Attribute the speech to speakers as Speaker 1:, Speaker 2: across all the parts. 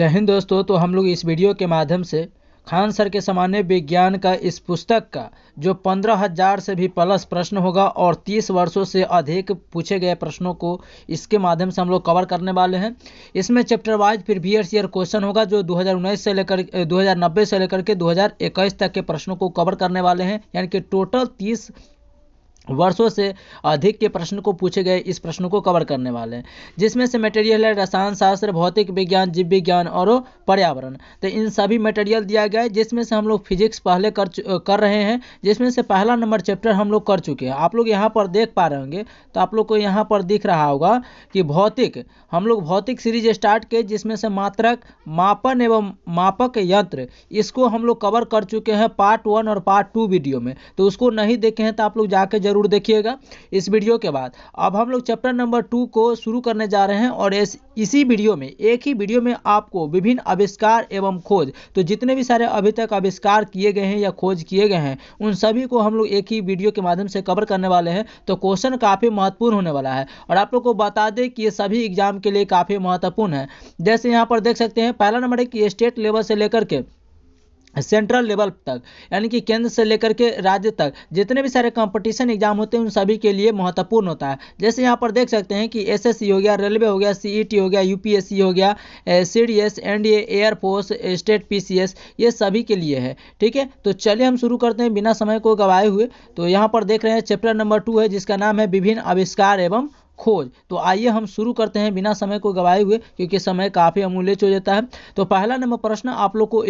Speaker 1: जय हिंद दोस्तों। तो हम लोग इस वीडियो के माध्यम से खान सर के सामान्य विज्ञान का इस पुस्तक का जो 15,000 से भी प्लस प्रश्न होगा और 30 वर्षों से अधिक पूछे गए प्रश्नों को इसके माध्यम से हम लोग कवर करने वाले हैं। इसमें chapter wise previous year question होगा जो 2019 से लेकर 2090 से लेकर के 2021 तक के प्रश्नों को कवर करने वाले हैं, यानी कि टोटल 30 वर्षों से अधिक के प्रश्न को पूछे गए इस प्रश्न को कवर करने वाले हैं, जिसमें से मटेरियल है रसायन शास्त्र, भौतिक विज्ञान, जीव विज्ञान और पर्यावरण। तो इन सभी मटेरियल दिया गया है, जिसमें से हम लोग फिजिक्स पहले कर रहे हैं, जिसमें से पहला नंबर चैप्टर हम लोग कर चुके हैं। आप लोग यहाँ पर देख पा रहे होंगे, तो आप लोग को यहाँ पर दिख रहा होगा कि भौतिक, हम लोग भौतिक सीरीज स्टार्ट किए, जिसमें से मात्रक, मापन एवं मापक यंत्र, इसको हम लोग कवर कर चुके हैं पार्ट 1 और पार्ट 2 वीडियो में। तो उसको नहीं देखे हैं तो आप लोग जाके जरूर देखिएगा इस वीडियो के बाद। अब हम लोग चैप्टर नंबर 2 को शुरू करने जा रहे हैं और इसी वीडियो में, एक ही वीडियो में आपको विभिन्न आविष्कार एवं खोज, तो जितने भी सारे अभी तक आविष्कार किए गए हैं या खोज किए गए हैं उन सभी को हम लोग एक ही वीडियो के माध्यम से कवर करने वाले हैं। तो क्वेश्चन काफी महत्वपूर्ण होने वाला है और आप लोग को बता दें कि ये सभी एग्जाम के लिए काफी महत्वपूर्ण है। जैसे यहाँ पर देख सकते हैं, पहला नंबर है कि स्टेट लेवल से लेकर के सेंट्रल लेवल तक, यानी कि केंद्र से लेकर के राज्य तक जितने भी सारे कंपटीशन एग्जाम होते हैं उन सभी के लिए महत्वपूर्ण होता है। जैसे यहाँ पर देख सकते हैं कि एसएससी हो गया, रेलवे हो गया, सीईटी हो गया, यूपीएससी हो गया, CDS, NDA, air force, state PCS, ये सभी के लिए है। ठीक है, तो चलिए हम शुरू करते हैं बिना समय को गवाए हुए। तो यहाँ पर देख रहे हैं चैप्टर नंबर 2 है, जिसका नाम है विभिन्न आविष्कार एवं खोज। तो आइए हम शुरू करते हैं बिना समय को गवाए हुए, क्योंकि समय काफी अमूल्य हो जाता है। तो पहला नंबर प्रश्न आप लोग को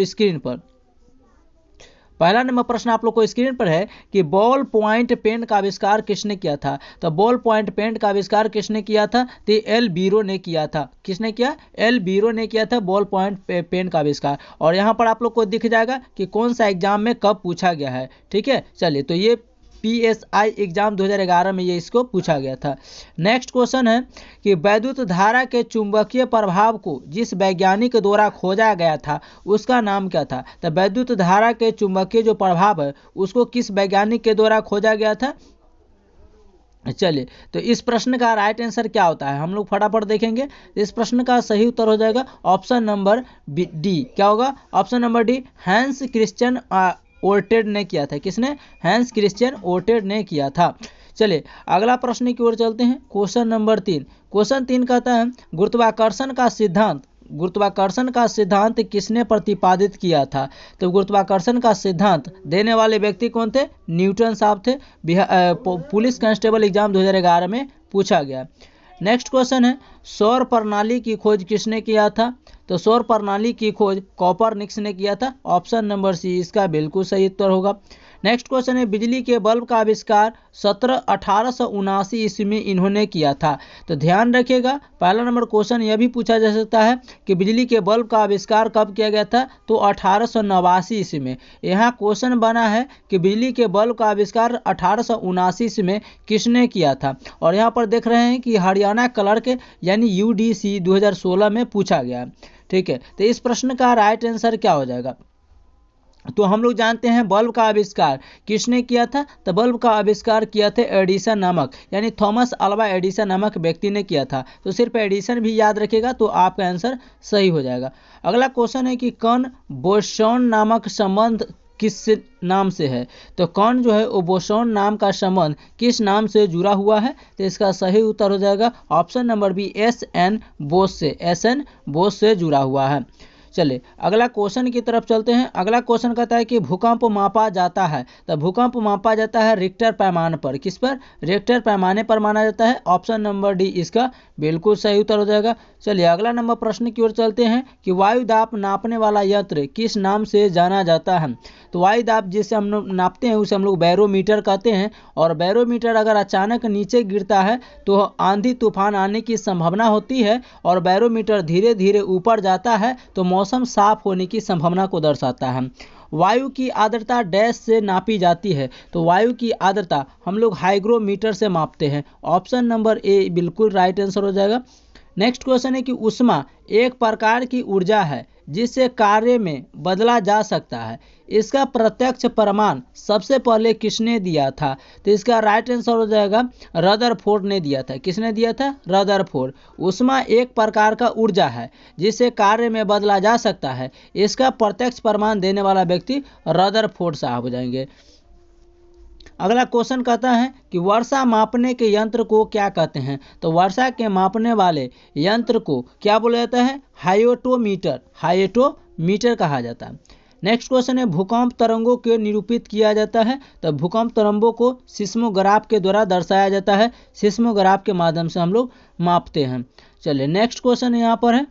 Speaker 1: स्क्रीन पर है कि बॉल पॉइंट पेन का आविष्कार किसने किया था। तो बॉल पॉइंट पेन का आविष्कार किसने किया था? तो एल बीरो ने किया था। किसने किया? एल बीरो ने किया था बॉल पॉइंट पेन का आविष्कार। और यहाँ पर आप लोग को दिख जाएगा कि कौन सा एग्जाम में कब पूछा गया है। ठीक है, चलिए, तो ये PSI एग्जाम 2011 में ये इसको पूछा गया था। नेक्स्ट क्वेश्चन है कि वैद्युत धारा के चुंबकीय प्रभाव को जिस वैज्ञानिक द्वारा खोजा गया था उसका नाम क्या था। तो वैद्युत धारा के चुंबकीय जो प्रभाव है उसको किस वैज्ञानिक के द्वारा खोजा गया था। चलिए, तो इस प्रश्न का राइट आंसर क्या होता है हम लोग फटाफट देखेंगे। इस प्रश्न का सही उत्तर हो जाएगा ऑप्शन नंबर डी। क्या होगा? Option number D, Hans Christian Oersted ने किया था। किसने? हैंस क्रिश्चियन ओर्टेड ने किया था। चलिए अगला प्रश्न की ओर चलते हैं। Question number 3। क्वेश्चन 3 कहता है गुरुत्वाकर्षण का सिद्धांत किसने प्रतिपादित किया था। तो गुरुत्वाकर्षण का सिद्धांत देने वाले व्यक्ति कौन थे? न्यूटन साहब थे। पुलिस कांस्टेबल एग्जाम 2011 में पूछा गया। नेक्स्ट क्वेश्चन है सौर प्रणाली की खोज किसने किया था। तो सौर प्रणाली की खोज कोपरनिकस ने किया था। ऑप्शन नंबर सी इसका बिल्कुल सही उत्तर होगा। नेक्स्ट क्वेश्चन है बिजली के बल्ब का आविष्कार 1879 ईस्वी में इन्होंने किया था। तो ध्यान रखिएगा, पहला नंबर क्वेश्चन यह भी पूछा जा सकता है कि बिजली के बल्ब का आविष्कार कब किया गया था। तो 1889 ईस्वी में। यहाँ क्वेश्चन बना है कि बिजली के बल्ब का आविष्कार 1879 ईस्वी में किसने किया था। और यहाँ पर देख रहे हैं कि हरियाणा क्लर्क यानी UDC 2016 में पूछा गया। ठीक है, तो इस प्रश्न का राइट आंसर क्या हो जाएगा। तो हम लोग जानते हैं बल्ब का आविष्कार किसने किया था। तो बल्ब का आविष्कार किया था एडिसन नामक, यानी थॉमस अल्वा एडिसन नामक व्यक्ति ने किया था। तो सिर्फ एडिसन भी याद रखिएगा तो आपका आंसर सही हो जाएगा। अगला क्वेश्चन है कि कण बोसॉन नामक संबंध किस नाम से है। तो कण जो है वो बोसॉन नाम का संबंध किस नाम से जुड़ा हुआ है। तो इसका सही उत्तर हो जाएगा option number B, SN Bose से। SN बोस से जुड़ा हुआ है। चलिए अगला क्वेश्चन की तरफ चलते हैं। अगला क्वेश्चन कहता है कि भूकंप मापा जाता है। तो भूकंप मापा जाता है रिक्टर पैमाने पर। किस पर? रिक्टर पैमाने पर माना जाता है। ऑप्शन नंबर डी इसका बिल्कुल सही उत्तर हो जाएगा। चलिए अगला नंबर प्रश्न की ओर चलते हैं कि वायु दाब नापने वाला यंत्र किस नाम से जाना जाता है। तो वायु दाब जिसे हम लोग नापते हैं उसे हम लोग बैरोमीटर कहते हैं। और बैरोमीटर अगर अचानक नीचे गिरता है तो आंधी तूफान आने की संभावना होती है, और बैरोमीटर धीरे धीरे ऊपर जाता है तो मौसम साफ होने की संभावना को दर्शाता है। वायु की आर्द्रता डैश से नापी जाती है। तो वायु की आर्द्रता हम लोग हाइग्रोमीटर से मापते हैं। ऑप्शन नंबर ए बिल्कुल राइट आंसर हो जाएगा। नेक्स्ट क्वेश्चन है कि ऊष्मा एक प्रकार की ऊर्जा है जिसे कार्य में बदला जा सकता है। इसका प्रत्यक्ष प्रमाण सबसे पहले किसने दिया था? तो इसका राइट आंसर हो जाएगा रदरफोर्ड ने दिया था। किसने दिया था? रदरफोर्ड। ऊष्मा एक प्रकार का ऊर्जा है जिसे कार्य में बदला जा सकता है। इसका प्रत्यक्ष प्रमाण देने वाला व्यक्ति रदरफोर्ड साहब हो जाएंगे। अगला क्वेश्चन कहता है कि वर्षा मापने के यंत्र को क्या कहते हैं? तो वर्षा के मापने वाले यंत्र को क्या बोला जाता है? हाइटोमीटर। हाइटोमीटर कहा जाता है। नेक्स्ट क्वेश्चन है भूकंप तरंगों को निरूपित किया जाता है? तो भूकंप तरंगों को सिस्मोग्राफ के द्वारा दर्शाया जाता है। सिस्मोग्राफ के माध्यम से हम लोग मापते हैं। चलिए नेक्स्ट क्वेश्चन यहाँ पर है,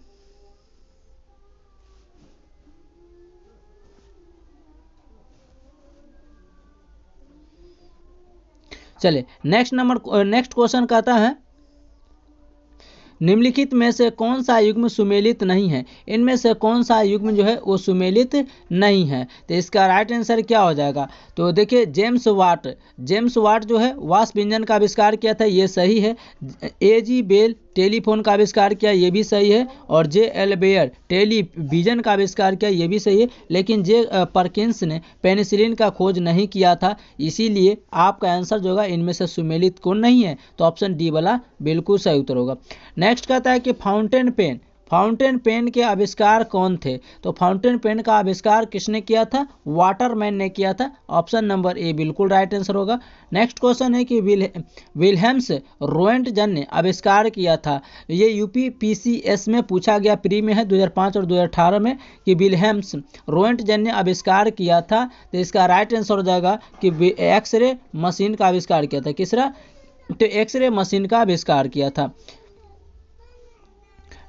Speaker 1: चलिए नेक्स्ट क्वेश्चन कहता है निम्नलिखित में से कौन सा युग्म सुमेलित नहीं है? इनमें से कौन सा युग्म जो है वो सुमेलित नहीं है? तो इसका राइट आंसर क्या हो जाएगा? तो देखिए जेम्स वाट जो है वाष्प इंजन का आविष्कार किया था, ये सही है। A.G. बेल टेलीफोन का आविष्कार किया, ये भी सही है। और J.L. बेयर टेलीविजन का आविष्कार किया, ये भी सही है। लेकिन J. परकिंस ने पेनिसिलिन का खोज नहीं किया था, इसीलिए आपका आंसर जो होगा इनमें से सुमेलित कौन नहीं है? तो ऑप्शन डी वाला बिल्कुल सही उत्तर होगा। नेक्स्ट कहता है कि फाउंटेन पेन के आविष्कार कौन थे? तो फाउंटेन पेन का आविष्कार किसने किया था? वाटरमैन ने किया था। ऑप्शन नंबर ए बिल्कुल राइट आंसर होगा। नेक्स्ट क्वेश्चन है कि विल्हेम्स रोएंटगन ने आविष्कार किया था। ये यूपीपीसीएस में पूछा गया, प्री में है 2005 और 2018 में, कि विल्हेम्स रोएंटगन ने आविष्कार किया था। तो इसका राइट आंसर हो जाएगा कि एक्सरे मशीन का आविष्कार किया था। किसरा? तो एक्सरे मशीन का आविष्कार किया था।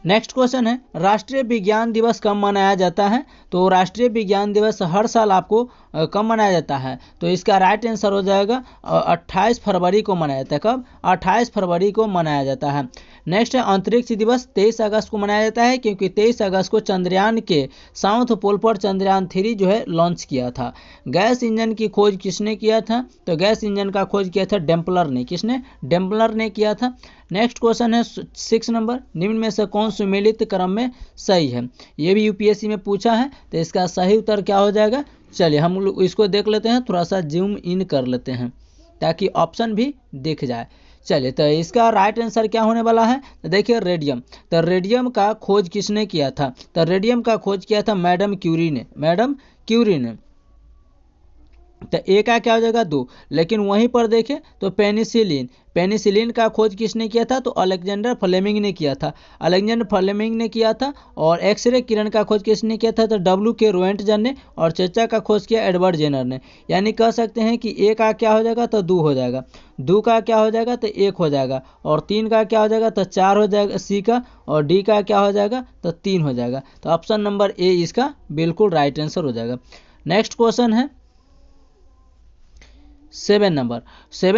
Speaker 1: नेक्स्ट क्वेश्चन है राष्ट्रीय विज्ञान दिवस कब मनाया जाता है? तो राष्ट्रीय विज्ञान दिवस हर साल आपको कब मनाया जाता है? तो इसका राइट आंसर हो जाएगा 28 फरवरी को मनाया जाता है। कब? 28 फरवरी को मनाया जाता है। नेक्स्ट है अंतरिक्ष दिवस 23 अगस्त को मनाया जाता है, क्योंकि 23 अगस्त को चंद्रयान के साउथ पोल पर चंद्रयान 3 जो है लॉन्च किया था। गैस इंजन की खोज किसने किया था? तो गैस इंजन का खोज किया था डेम्पलर ने। किसने? डेम्पलर ने किया था। नेक्स्ट क्वेश्चन है 6 नंबर, निम्न में से कौन सुमेलित क्रम में सही है? ये भी यूपीएससी में पूछा है, तो इसका सही उत्तर क्या हो जाएगा? चलिए हम लोग इसको देख लेते हैं, थोड़ा सा जूम इन कर लेते हैं ताकि ऑप्शन भी दिख जाए। चलिए तो इसका राइट आंसर क्या होने वाला है? तो देखिए रेडियम। तो रेडियम का खोज किसने किया था? तो रेडियम का खोज किया था मैडम क्यूरी ने। तो ए का क्या हो जाएगा? 2। लेकिन वहीं पर देखें तो पेनिसिलिन का खोज किसने किया था? तो अलेक्जेंडर फ्लेमिंग ने किया था। और एक्सरे किरण का खोज किसने किया था? तो W.K. रोएंटगन ने। और चर्चा का खोज किया एडवर्ड जेनर ने। यानी कह सकते हैं कि ए का क्या हो जाएगा? तो 2 हो जाएगा। 2 का क्या हो जाएगा? तो 1 हो जाएगा। और 3 का क्या हो जाएगा? तो 4 हो जाएगा सी का। और डी का क्या हो जाएगा? तो 3 हो जाएगा। तो ऑप्शन नंबर ए इसका बिल्कुल राइट आंसर हो जाएगा। नेक्स्ट क्वेश्चन है 7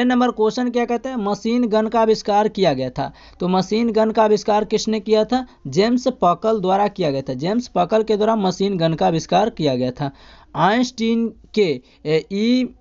Speaker 1: नंबर क्वेश्चन क्या कहता है? मशीन गन का आविष्कार किया गया था। तो मशीन गन का आविष्कार किसने किया था? जेम्स पकल द्वारा किया गया था। जेम्स पकल के द्वारा मशीन गन का आविष्कार किया गया था। आइंस्टीन के ई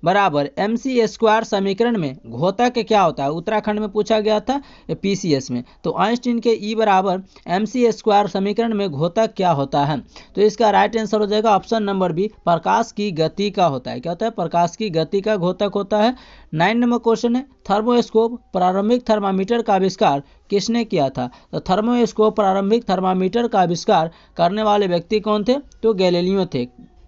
Speaker 1: बराबर mc² समीकरण में घोतक क्या होता है? उत्तराखंड में पूछा गया था पीसीएस में। तो आइंस्टीन के ई बराबर mc² समीकरण में घोतक क्या होता है? तो इसका राइट आंसर हो जाएगा ऑप्शन नंबर बी, प्रकाश की गति का होता है। क्या होता है? प्रकाश की गति का घोतक होता है। 9 नंबर क्वेश्चन है थर्मोस्कोप प्रारंभिक थर्मामीटर का आविष्कार किसने किया था? तो थर्मोस्कोप प्रारंभिक थर्मामीटर का आविष्कार करने वाले व्यक्ति कौन थे? तो गैलीलियो थे।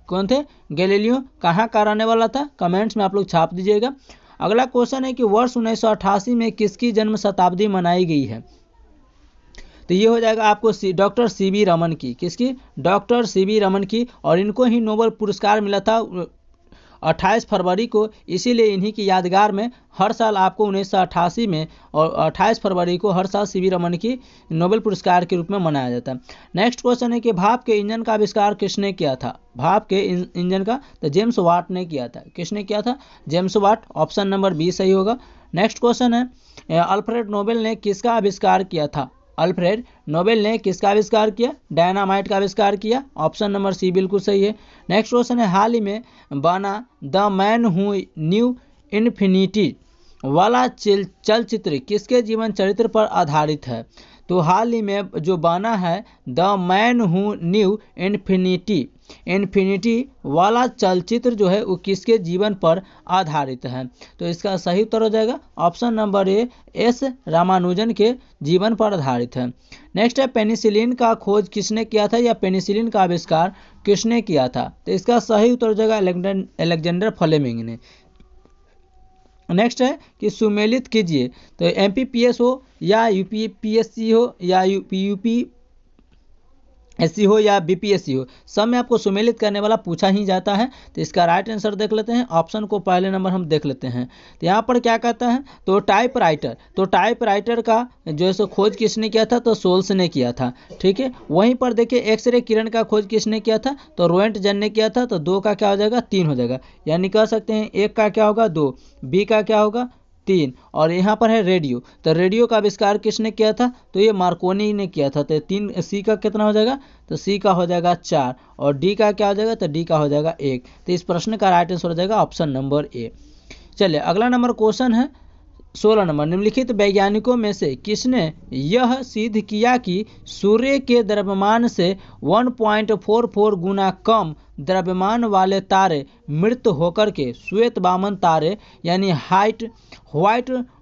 Speaker 1: कौन थे? गैलीलियो। कहाँ का रहने वाला था? कमेंट्स में आप लोग छाप दीजिएगा। अगला क्वेश्चन है कि वर्ष 1988 में किसकी जन्म शताब्दी मनाई गई है? तो ये हो जाएगा आपको डॉक्टर CB रमन की। किसकी? डॉक्टर CB रमन की। और इनको ही नोबेल पुरस्कार मिला था 28 फरवरी को, इसीलिए इन्हीं की यादगार में हर साल आपको 1988 में और 28 फरवरी को हर साल CB रमन की नोबेल पुरस्कार के रूप में मनाया जाता है। नेक्स्ट क्वेश्चन है कि भाप के इंजन का आविष्कार किसने किया था? भाप के इंजन का तो जेम्स वाट ने किया था। किसने किया था? James Watt. Option number B सही होगा। नेक्स्ट क्वेश्चन है अल्फ्रेड नोबेल ने किसका आविष्कार किया था? अल्फ्रेड नोबेल ने किसका आविष्कार किया? डायनामाइट का आविष्कार किया। ऑप्शन नंबर सी बिल्कुल सही है। नेक्स्ट क्वेश्चन है हाल ही में बना the man who new infinity वाला चलचित्र किसके जीवन चरित्र पर आधारित है? तो हाल ही में जो बना है the man who knew infinity वाला चलचित्र जो है वो किसके जीवन पर आधारित है? तो इसका सही उत्तर हो जाएगा option number A, S Ramanujan के जीवन पर आधारित है। नेक्स्ट है पेनिसिलिन का खोज किसने किया था या पेनिसिलिन का आविष्कार किसने किया था? तो इसका सही उत्तर हो जाएगा अलेक्जेंडर फ्लेमिंग ने। नेक्स्ट है कि सुमेलित कीजिए, तो एमपीपीएस हो या यूपीपीएससी हो या यूपीएससी हो या बीपीएससी हो, सब में आपको सुमेलित करने वाला पूछा ही जाता है। तो इसका राइट आंसर देख लेते हैं, ऑप्शन को पहले नंबर हम देख लेते हैं। तो यहाँ पर क्या कहता है, तो टाइपराइटर का जो है सो खोज किसने किया था? तो सोल्स ने किया था। ठीक है, वहीं पर देखिए एक्सरे किरण का खोज किसने किया था? तो रोएंटजन ने किया था। तो 2 का क्या हो जाएगा? 3 हो जाएगा, यानी कह सकते हैं 1 का क्या होगा? 2, बी का क्या होगा? 3, और यहाँ पर है रेडियो, तो रेडियो का आविष्कार किसने किया था? तो ये मार्कोनी ने किया था। तो 3, सी का कितना हो जाएगा? तो सी का हो जाएगा 4, और डी का क्या हो जाएगा? तो डी का हो जाएगा 1। तो इस प्रश्न का राइट आंसर हो जाएगा ऑप्शन नंबर ए। चलिए अगला नंबर क्वेश्चन है 16 नंबर, निम्नलिखित वैज्ञानिकों में से किसने यह सिद्ध किया कि सूर्य के द्रव्यमान से 1.44 गुना कम द्रव्यमान वाले तारे मृत होकर के श्वेत वामन तारे यानी व्हाइट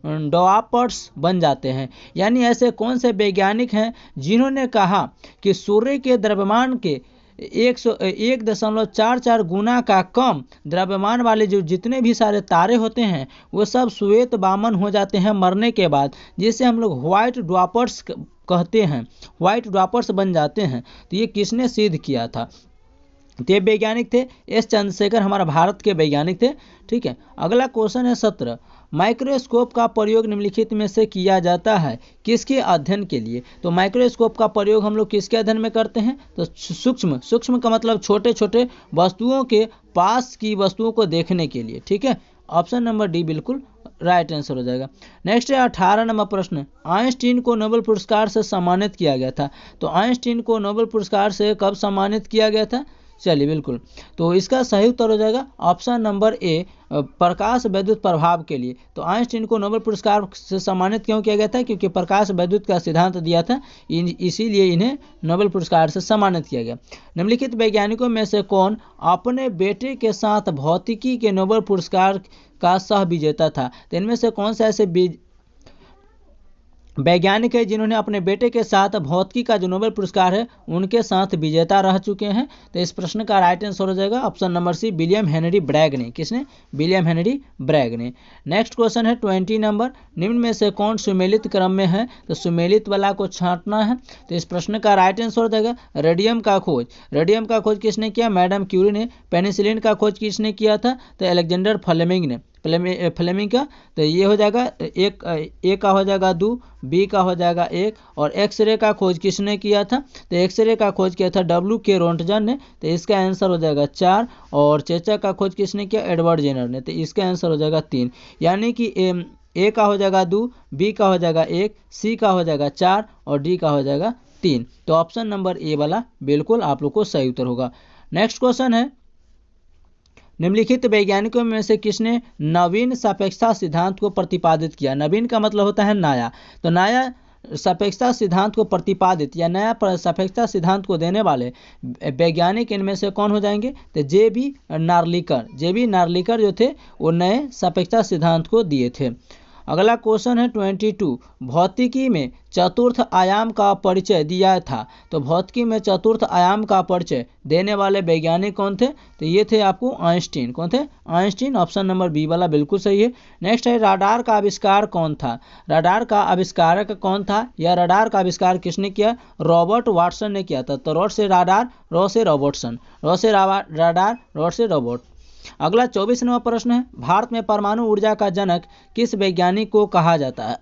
Speaker 1: ड्वार्फ्स बन जाते हैं? यानी ऐसे कौन से वैज्ञानिक हैं जिन्होंने कहा कि सूर्य के द्रव्यमान के 1.44 गुना का कम द्रव्यमान वाले जो जितने भी सारे तारे होते हैं वो सब श्वेत वामन हो जाते हैं मरने के बाद, जिसे हम लोग व्हाइट ड्वार्फ्स कहते हैं, व्हाइट ड्वार्फ्स बन जाते हैं। तो ये किसने सिद्ध किया था? तो ये वैज्ञानिक थे एस चंद्रशेखर, हमारा भारत के वैज्ञानिक थे। ठीक है, अगला क्वेश्चन है 17, माइक्रोस्कोप का प्रयोग निम्नलिखित में से किया जाता है किसके अध्ययन के लिए? तो माइक्रोस्कोप का प्रयोग हम लोग किसके अध्ययन में करते हैं? तो सूक्ष्म का मतलब छोटे छोटे वस्तुओं के पास की वस्तुओं को देखने के लिए। ठीक है, ऑप्शन नंबर डी बिल्कुल राइट आंसर हो जाएगा। नेक्स्ट है 18 नंबर प्रश्न, आइंस्टीन को नोबेल पुरस्कार से सम्मानित किया गया था। तो आइंस्टीन को नोबेल पुरस्कार से कब सम्मानित किया गया था? चलिए बिल्कुल, तो इसका सही उत्तर हो जाएगा ऑप्शन नंबर ए, प्रकाश वैद्युत प्रभाव के लिए। तो आइंस्टीन को नोबेल पुरस्कार से सम्मानित क्यों किया गया था? क्योंकि प्रकाश वैद्युत का सिद्धांत दिया था, इसीलिए इन्हें नोबेल पुरस्कार से सम्मानित किया गया। निम्नलिखित वैज्ञानिकों में से कौन अपने बेटे के साथ भौतिकी के नोबेल पुरस्कार का सह विजेता था? तो इनमें से कौन सा ऐसे वैज्ञानिक है जिन्होंने अपने बेटे के साथ भौतिकी का जो नोबेल पुरस्कार है उनके साथ विजेता रह चुके हैं? तो इस प्रश्न का राइट आंसर हो जाएगा option number C, William Henry Bragg ने। किसने? विलियम हेनरी ब्रैग ने। नेक्स्ट क्वेश्चन है 20 नंबर, निम्न में से कौन सुमेलित क्रम में है? तो सुमेलित वाला को छांटना है। तो इस प्रश्न का राइट आंसर हो जाएगा रेडियम का खोज। रेडियम का खोज किसने किया? मैडम क्यूरी ने। पेनिसिलिन का खोज किसने किया था? तो अलेक्जेंडर फ्लेमिंग ने, फ्लेमिंग का। तो ये हो जाएगा ए का हो जाएगा 2, बी का हो जाएगा 1, और एक्सरे का खोज किसने किया था? तो एक्सरे का खोज किया था W.K. रोंटजन ने। तो इसका आंसर हो जाएगा 4, और चेचा का खोज किसने किया? एडवर्ड जेनर ने। तो इसका आंसर हो जाएगा 3, यानी कि ए का हो जाएगा 2, बी का हो जाएगा 1, सी का हो जाएगा 4, और डी का हो जाएगा 3। तो ऑप्शन नंबर ए वाला बिल्कुल आप लोग को सही उत्तर होगा। नेक्स्ट क्वेश्चन है, निम्नलिखित वैज्ञानिकों में से किसने नवीन सापेक्षता सिद्धांत को प्रतिपादित किया? नवीन का मतलब होता है नया। तो नया सापेक्षता सिद्धांत को प्रतिपादित या नया सापेक्षता सिद्धांत को देने वाले वैज्ञानिक इनमें से कौन हो जाएंगे? तो जे.बी. नार्लिकर जो थे वो नए सापेक्षता सिद्धांत को दिए थे। अगला क्वेश्चन है 22, भौतिकी में चतुर्थ आयाम का परिचय दिया था। तो भौतिकी में चतुर्थ आयाम का परिचय देने वाले वैज्ञानिक कौन थे? तो ये थे आपको आइंस्टीन। कौन थे? आइंस्टीन। ऑप्शन नंबर बी वाला बिल्कुल सही है। नेक्स्ट है राडार का आविष्कार कौन था? राडार का आविष्कारक कौन था या राडार का आविष्कार किसने किया? रॉबर्ट वाटसन ने किया था। तो रॉड से राडार, रॉ से रॉबर्टसन, रॉ से राडार, रॉड से रॉबर्ट। अगला 24 नंबर प्रश्न है, भारत में परमाणु ऊर्जा का जनक किस वैज्ञानिक को कहा जाता है?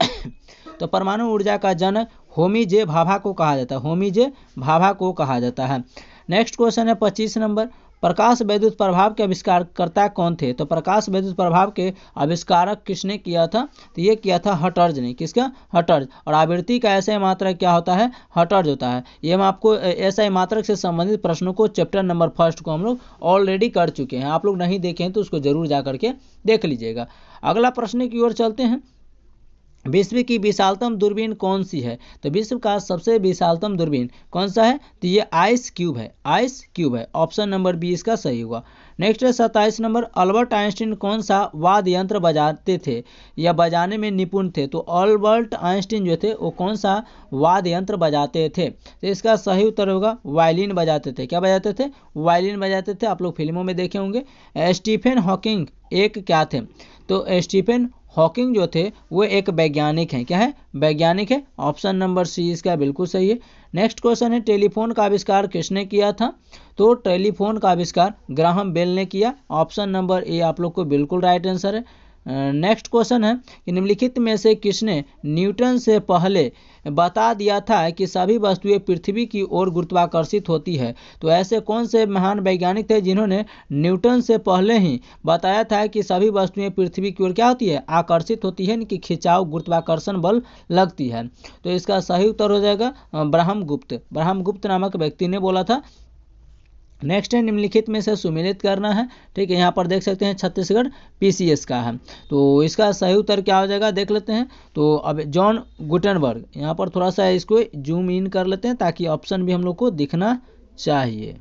Speaker 1: तो परमाणु ऊर्जा का जनक होमी जे भाभा को कहा जाता है। होमी जे भाभा को कहा जाता है। नेक्स्ट क्वेश्चन है 25 नंबर, प्रकाश वैद्युत प्रभाव के आविष्कारकर्ता कौन थे? तो प्रकाश वैद्युत प्रभाव के आविष्कारक किसने किया था? तो ये किया था हटर्ज ने। किसका? हटर्ज। और आवृत्ति का ऐसा मात्रक क्या होता है? हटर्ज होता है। ये हम आपको ऐसा मात्रक से संबंधित प्रश्नों को चैप्टर नंबर 1 को हम लोग ऑलरेडी कर चुके हैं। आप लोग नहीं देखे हैं तो उसको जरूर जा करके देख लीजिएगा। अगला प्रश्न की ओर चलते हैं। विश्व की विशालतम दूरबीन कौन सी है? तो विश्व का सबसे विशालतम दूरबीन कौन सा है? तो ये आइस क्यूब है, आइस क्यूब है। ऑप्शन नंबर बी इसका सही हुआ। नेक्स्ट है 27 नंबर, अल्बर्ट आइंस्टीन कौन सा वाद्य यंत्र बजाते थे या बजाने में निपुण थे? तो अल्बर्ट आइंस्टीन जो थे वो कौन सा वाद्य यंत्र बजाते थे? तो इसका सही उत्तर होगा वायलिन बजाते थे। क्या बजाते थे? वायलिन बजाते थे। आप लोग फिल्मों में देखे होंगे। स्टीफन हॉकिंग एक क्या थे? तो स्टीफन हॉकिंग जो थे वो एक वैज्ञानिक हैं। क्या है? वैज्ञानिक है। ऑप्शन नंबर सी इसका बिल्कुल सही है। नेक्स्ट क्वेश्चन है, टेलीफोन का आविष्कार किसने किया था? तो टेलीफोन का आविष्कार ग्राहम बेल ने किया। ऑप्शन नंबर ए आप लोग को बिल्कुल राइट आंसर है। नेक्स्ट क्वेश्चन है कि निम्नलिखित में से किसने न्यूटन से पहले बता दिया था कि सभी वस्तुएं पृथ्वी की ओर गुरुत्वाकर्षित होती है? तो ऐसे कौन से महान वैज्ञानिक थे जिन्होंने न्यूटन से पहले ही बताया था कि सभी वस्तुएं पृथ्वी की ओर क्या होती है? आकर्षित होती है, कि खिंचाव गुरुत्वाकर्षण बल लगती है। तो इसका सही उत्तर हो जाएगा ब्रह्मगुप्त। ब्रह्मगुप्त नामक व्यक्ति ने बोला था। नेक्स्ट है, निम्नलिखित में से सुमेलित करना है। ठीक है, यहाँ पर देख सकते हैं छत्तीसगढ़ पीसीएस का है। तो इसका सही उत्तर क्या हो जाएगा देख लेते हैं। तो अब जॉन गुटेनबर्ग, यहाँ पर थोड़ा सा इसको जूम इन कर लेते हैं ताकि ऑप्शन भी हम लोग को दिखना चाहिए।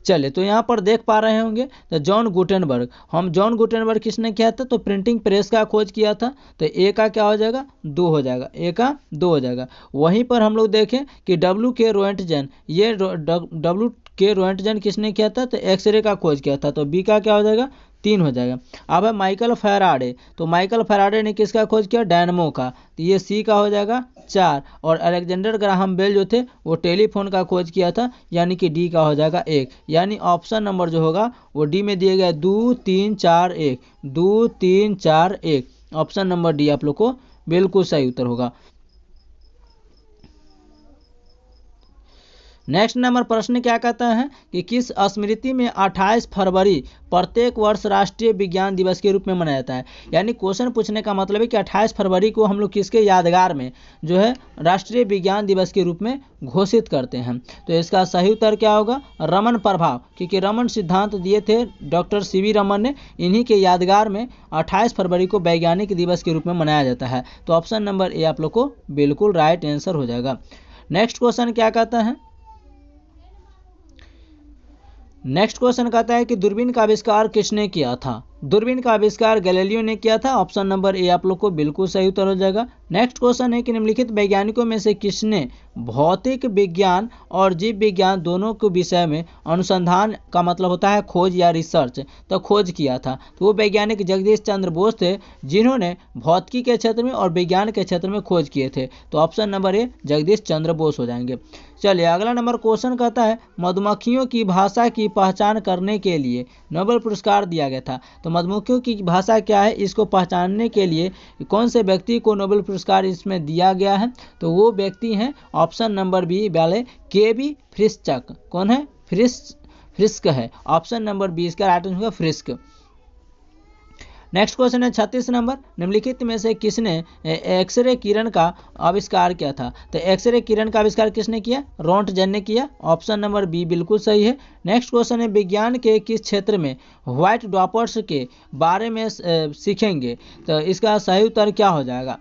Speaker 1: चलिए, तो यहाँ पर देख पा रहे होंगे तो जॉन गुटेनबर्ग, हम जॉन गुटेनबर्ग किसने किया था? तो प्रिंटिंग प्रेस का खोज किया था। तो ए का क्या हो जाएगा? 2 हो जाएगा। ए का 2 हो जाएगा। वहीं पर हम लोग देखें कि डब्ल्यू के रोएंटजन, ये डब्ल्यू के रोएंटजन किसने किया था? तो एक्सरे का खोज किया था। तो बी का क्या हो जाएगा? 3 हो जाएगा। अब है माइकल फैराडे, तो माइकल फैराडे ने किसका खोज किया? डायनमो का। तो ये सी का हो जाएगा 4। और अलेक्जेंडर ग्राहम बेल जो थे वो टेलीफोन का खोज किया था, यानी कि डी का हो जाएगा 1। यानी ऑप्शन नंबर जो होगा वो डी में दिए गए 2 3 4 1, 2 3 4 1। ऑप्शन नंबर डी आप लोग को बिल्कुल सही उत्तर होगा। नेक्स्ट नंबर प्रश्न क्या कहता है कि किस स्मृति में 28 फरवरी प्रत्येक वर्ष राष्ट्रीय विज्ञान दिवस के रूप में मनाया जाता है? यानी क्वेश्चन पूछने का मतलब है कि 28 फरवरी को हम लोग किसके यादगार में जो है राष्ट्रीय विज्ञान दिवस के रूप में घोषित करते हैं? तो इसका सही उत्तर क्या होगा? रमन प्रभाव, क्योंकि रमन सिद्धांत दिए थे डॉक्टर सीवी रमन ने। इन्हीं के यादगार में 28 फरवरी को वैज्ञानिक दिवस के रूप में मनाया जाता है। तो ऑप्शन नंबर ए आप लोग को बिल्कुल राइट आंसर हो जाएगा। नेक्स्ट क्वेश्चन क्या कहता है? नेक्स्ट क्वेश्चन कहता है कि दूरबीन का आविष्कार किसने किया था? दूरबीन का आविष्कार गैलीलियो ने किया था। ऑप्शन नंबर ए आप लोग को बिल्कुल सही उत्तर हो जाएगा। नेक्स्ट क्वेश्चन है कि निम्नलिखित वैज्ञानिकों में से किसने भौतिक विज्ञान और जीव विज्ञान दोनों के विषय में अनुसंधान का मतलब होता है खोज या रिसर्च, तो खोज किया था? तो वो वैज्ञानिक जगदीश चंद्र बोस थे जिन्होंने भौतिकी के क्षेत्र में और विज्ञान के क्षेत्र में खोज किए थे। तो option number A Jagdish Chandra Bose हो जाएंगे। चलिए, अगला नंबर क्वेश्चन कहता है मधुमक्खियों की भाषा की पहचान करने के लिए नोबेल पुरस्कार दिया गया था। तो मधुमक्खियों की भाषा क्या है इसको पहचानने के लिए कौन से व्यक्ति को नोबेल पुरस्कार इसमें दिया गया है? तो वो व्यक्ति हैं ऑप्शन नंबर बी वाले के.बी. फ्रिस्चक। कौन है? फ्रिस्क है। ऑप्शन नंबर बी इसका राइट आंसर होगा फ्रिस्क। नेक्स्ट क्वेश्चन है 36 नंबर, निम्नलिखित में से किसने एक्सरे किरण का आविष्कार किया था? तो एक्सरे किरण का आविष्कार किसने किया? रोंटगन ने किया। ऑप्शन नंबर बी बिल्कुल सही है। नेक्स्ट क्वेश्चन है विज्ञान के किस क्षेत्र में व्हाइट ड्वार्फ्स के बारे में सीखेंगे? तो इसका सही उत्तर क्या हो जाएगा?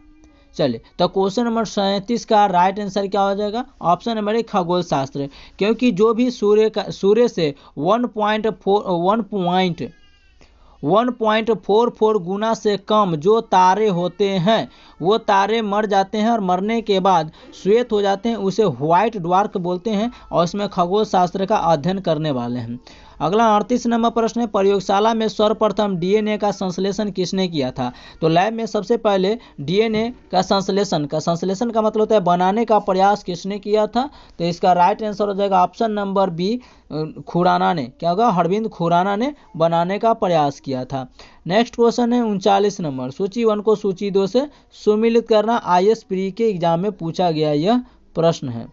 Speaker 1: चलिए, तो क्वेश्चन नंबर 37 का राइट आंसर क्या हो जाएगा? ऑप्शन नंबर ए खगोल शास्त्र, क्योंकि जो भी सूर्य से 1.44 गुना से कम जो तारे होते हैं वो तारे मर जाते हैं और मरने के बाद श्वेत हो जाते हैं, उसे व्हाइट ड्वार्फ बोलते हैं। और इसमें खगोल शास्त्र का अध्ययन करने वाले हैं। अगला 38 नंबर प्रश्न है प्रयोगशाला में सर्वप्रथम डीएनए का संश्लेषण किसने किया था? तो लैब में सबसे पहले डीएनए का संश्लेषण का मतलब होता है बनाने का प्रयास किसने किया था? तो इसका राइट आंसर हो जाएगा ऑप्शन नंबर बी खुराना ने। क्या होगा? अरविंद खुराना ने बनाने का प्रयास किया था। नेक्स्ट क्वेश्चन है 39 नंबर, सूची 1 को सूची 2 से सुमिलित करना आईएएस प्री के एग्जाम में पूछा गया यह प्रश्न है।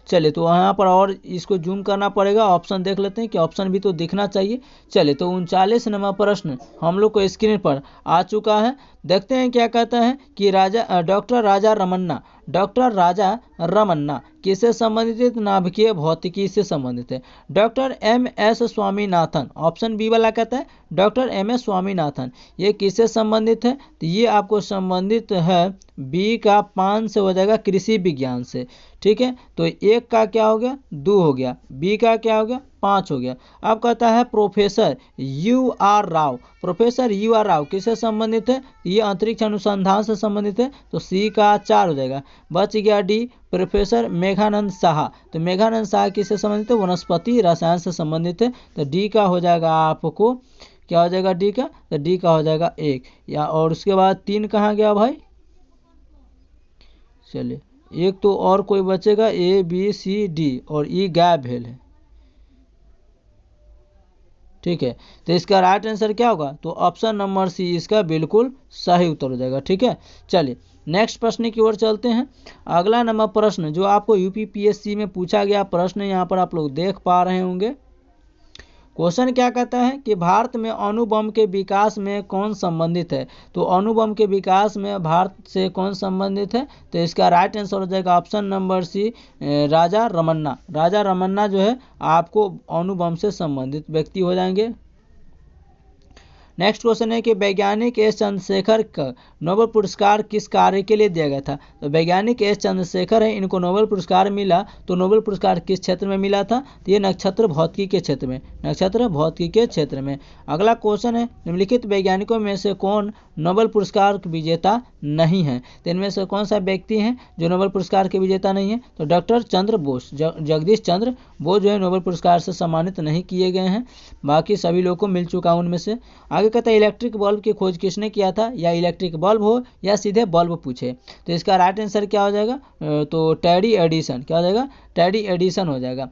Speaker 1: चलिए तो यहाँ पर और इसको जूम करना पड़ेगा, ऑप्शन देख लेते हैं कि ऑप्शन भी तो दिखना चाहिए। चलिए तो 39 नंबर प्रश्न हम लोग को स्क्रीन पर आ चुका है। देखते हैं क्या कहता है कि डॉक्टर राजा रमन्ना किससे संबंधित है? नाभिकीय भौतिकी से संबंधित है। Doctor MS Swaminathan, option B वाला कहता है डॉक्टर MS स्वामीनाथन, ये किससे संबंधित है? तो ये आपको संबंधित है बी का 5 से हो जाएगा कृषि विज्ञान से। ठीक है, तो 1 का क्या हो गया 2 हो गया, बी का क्या हो गया 5 हो गया। अब कहता है प्रोफेसर UR राव किससे संबंधित है? ये अंतरिक्ष अनुसंधान से संबंधित है, तो सी का 4 हो जाएगा। बच गया डी प्रोफेसर मेघानंद साहा, तो मेघानंद साहा किससे संबंधित है? वनस्पति रसायन से संबंधित है, तो डी का हो जाएगा आपको क्या हो जाएगा डी का? तो डी का हो जाएगा 1 या, और उसके बाद 3 कहाँ गया भाई? चलिए एक तो और कोई बचेगा ABCD और ई गैप है। ठीक है, तो इसका राइट आंसर क्या होगा? तो ऑप्शन नंबर सी इसका बिल्कुल सही उत्तर हो जाएगा। ठीक है, चलिए नेक्स्ट प्रश्न की ओर चलते हैं। अगला नंबर प्रश्न जो आपको UPPSC में पूछा गया प्रश्न यहाँ पर आप लोग देख पा रहे होंगे। क्वेश्चन क्या कहता है कि भारत में अणु बम के विकास में कौन संबंधित है? तो अणु बम के विकास में भारत से कौन संबंधित है? तो इसका राइट आंसर हो जाएगा ऑप्शन नंबर सी राजा रमन्ना जो है आपको अणु बम से संबंधित व्यक्ति हो जाएंगे। नेक्स्ट क्वेश्चन है कि वैज्ञानिक एस चंद्रशेखर का नोबेल पुरस्कार किस कार्य के लिए दिया गया था? तो वैज्ञानिक एस चंद्रशेखर है, इनको नोबेल पुरस्कार मिला, तो नोबेल पुरस्कार किस क्षेत्र में मिला था? तो ये नक्षत्र भौतिकी के क्षेत्र में। अगला क्वेश्चन है निम्नलिखित वैज्ञानिकों में से कौन नोबेल पुरस्कार विजेता नहीं है? तो इनमें से कौन सा व्यक्ति है जो नोबेल पुरस्कार के विजेता नहीं है? तो डॉक्टर चंद्र बोस, जगदीश चंद्र बोस जो है नोबेल पुरस्कार से सम्मानित नहीं किए गए हैं, बाकी सभी लोगों को मिल चुका उनमें से। आगे कहता है इलेक्ट्रिक बल्ब की खोज किसने किया था? या इलेक्ट्रिक बल्ब हो या सीधे बल्ब पूछे, तो इसका राइट आंसर क्या हो जाएगा? तो टेडी एडिसन, क्या हो जाएगा? टेडी एडिसन हो जाएगा।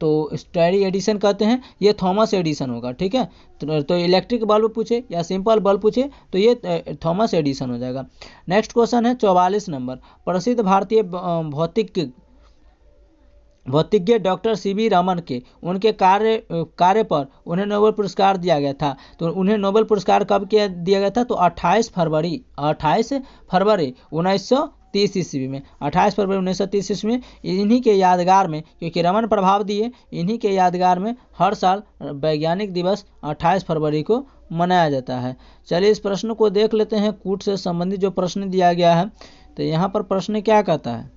Speaker 1: तो टेडी एडिसन कहते हैं, ये थॉमस एडिसन होगा। ठीक है, तो इलेक्ट्रिक बल्ब पूछे या सिंपल बल्ब पूछे तो ये थॉमस एडिसन हो जाएगा। नेक्स्ट क्वेश्चन है 44 नंबर। प्रसिद्ध भारतीय भौतिज्ञ डॉक्टर CV रमन के उनके कार्य पर उन्हें नोबेल पुरस्कार दिया गया था। तो उन्हें नोबेल पुरस्कार कब दिया गया था? तो 28 फरवरी 1930 ईस्वी में, 28 फरवरी 1930 ईस्वी में। इन्हीं के यादगार में, क्योंकि रमन प्रभाव दिए, इन्हीं के यादगार में हर साल वैज्ञानिक दिवस 28 फरवरी को मनाया जाता है। चलिए इस प्रश्न को देख लेते हैं, कूट से संबंधित जो प्रश्न दिया गया है। तो यहाँ पर प्रश्न क्या कहता है?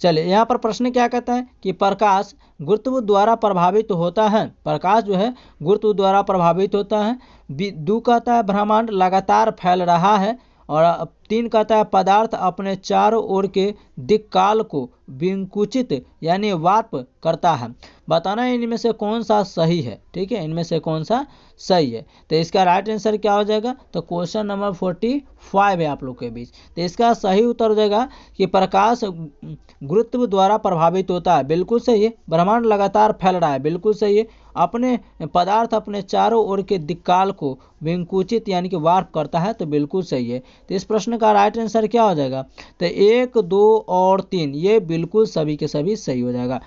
Speaker 1: चलिए यहाँ पर प्रश्न क्या कहता है कि प्रकाश गुरुत्व द्वारा प्रभावित होता है। प्रकाश जो है गुरुत्व द्वारा प्रभावित होता है। 2 कहता है ब्रह्मांड लगातार फैल रहा है। और 3 कहता है पदार्थ अपने चारों ओर के दिक्काल को विंकुचित यानी वार्प करता है। बताना है इनमें से कौन सा सही है। ठीक है, इनमें से कौन सा सही है? तो इसका राइट आंसर क्या हो जाएगा? तो क्वेश्चन नंबर 45 है आप लोग के बीच। तो इसका सही उत्तर हो जाएगा कि प्रकाश गुरुत्व द्वारा प्रभावित होता है, बिल्कुल सही है। ब्रह्मांड लगातार फैल रहा है, बिल्कुल सही है। अपने पदार्थ अपने चारों ओर के दिक्काल को विंकुचित यानी कि वार्प करता है, तो बिल्कुल सही है। तो इस प्रश्न का राइट आंसर क्या हो जाएगा? तो 1, 2 और 3 ये बिल्कुल सभी के सभी सही हो जाएगा।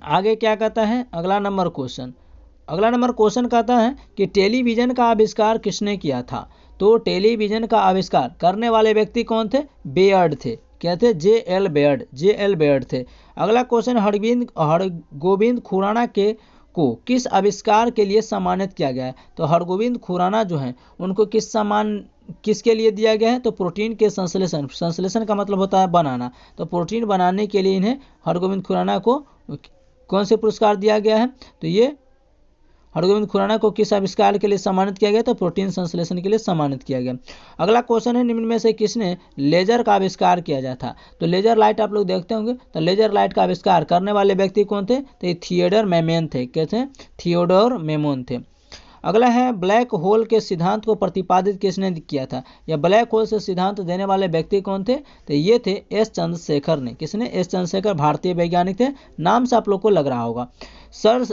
Speaker 1: आगे क्या कहता है अगला नंबर क्वेश्चन कहता है कि टेलीविजन का आविष्कार किसने किया था? तो टेलीविजन का आविष्कार करने वाले व्यक्ति कौन थे? बेयर्ड थे। क्या थे? JL बेयर्ड थे। अगला क्वेश्चन हरगोविंद खुराना को किस आविष्कार के लिए सम्मानित किया गया है? तो हरगोविंद खुराना जो हैं उनको किसके लिए दिया गया है? तो प्रोटीन के संश्लेषण का मतलब होता है बनाना, तो प्रोटीन बनाने के लिए इन्हें हरगोविंद खुराना को कौन से पुरस्कार दिया गया है? तो ये हरगोविंद खुराना को किस आविष्कार के लिए सम्मानित किया गया? तो प्रोटीन संश्लेषण के लिए सम्मानित किया गया। अगला क्वेश्चन है निम्न में से किसने लेजर का आविष्कार किया जाता था? तो लेजर लाइट आप लोग देखते होंगे, तो लेजर लाइट का आविष्कार करने वाले व्यक्ति कौन थे? तो ये थियोडोर मेमन थे। क्या थे? थियोडोर मेमन थे। अगला है ब्लैक होल के सिद्धांत को प्रतिपादित किसने किया था? या ब्लैक होल से सिद्धांत देने वाले व्यक्ति कौन थे? तो ये थे एस चंद्रशेखर ने। किसने? एस चंद्रशेखर भारतीय वैज्ञानिक थे, नाम से आप लोग को लग रहा होगा। सर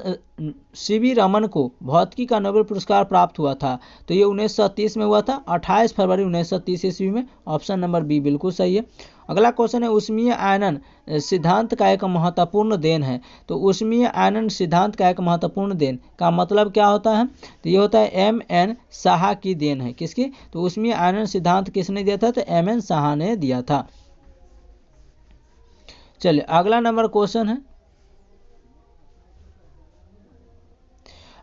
Speaker 1: सीवी रमन को भौतिकी का नोबेल पुरस्कार प्राप्त हुआ था, तो ये 1930 में हुआ था, 28 फरवरी 1930 ईस्वी में। ऑप्शन नंबर बी बिल्कुल सही है। अगला क्वेश्चन है ऊष्मीय आयनन सिद्धांत का एक महत्वपूर्ण देन है, तो ऊष्मीय आयनन सिद्धांत का एक महत्वपूर्ण देन का मतलब क्या होता है, तो ये होता है एम.एन. साहा की देन है। किसकी, तो ऊष्मीय आयनन सिद्धांत किसने दिया था, तो एम.एन. साहा ने दिया था। चलिए अगला नंबर क्वेश्चन है,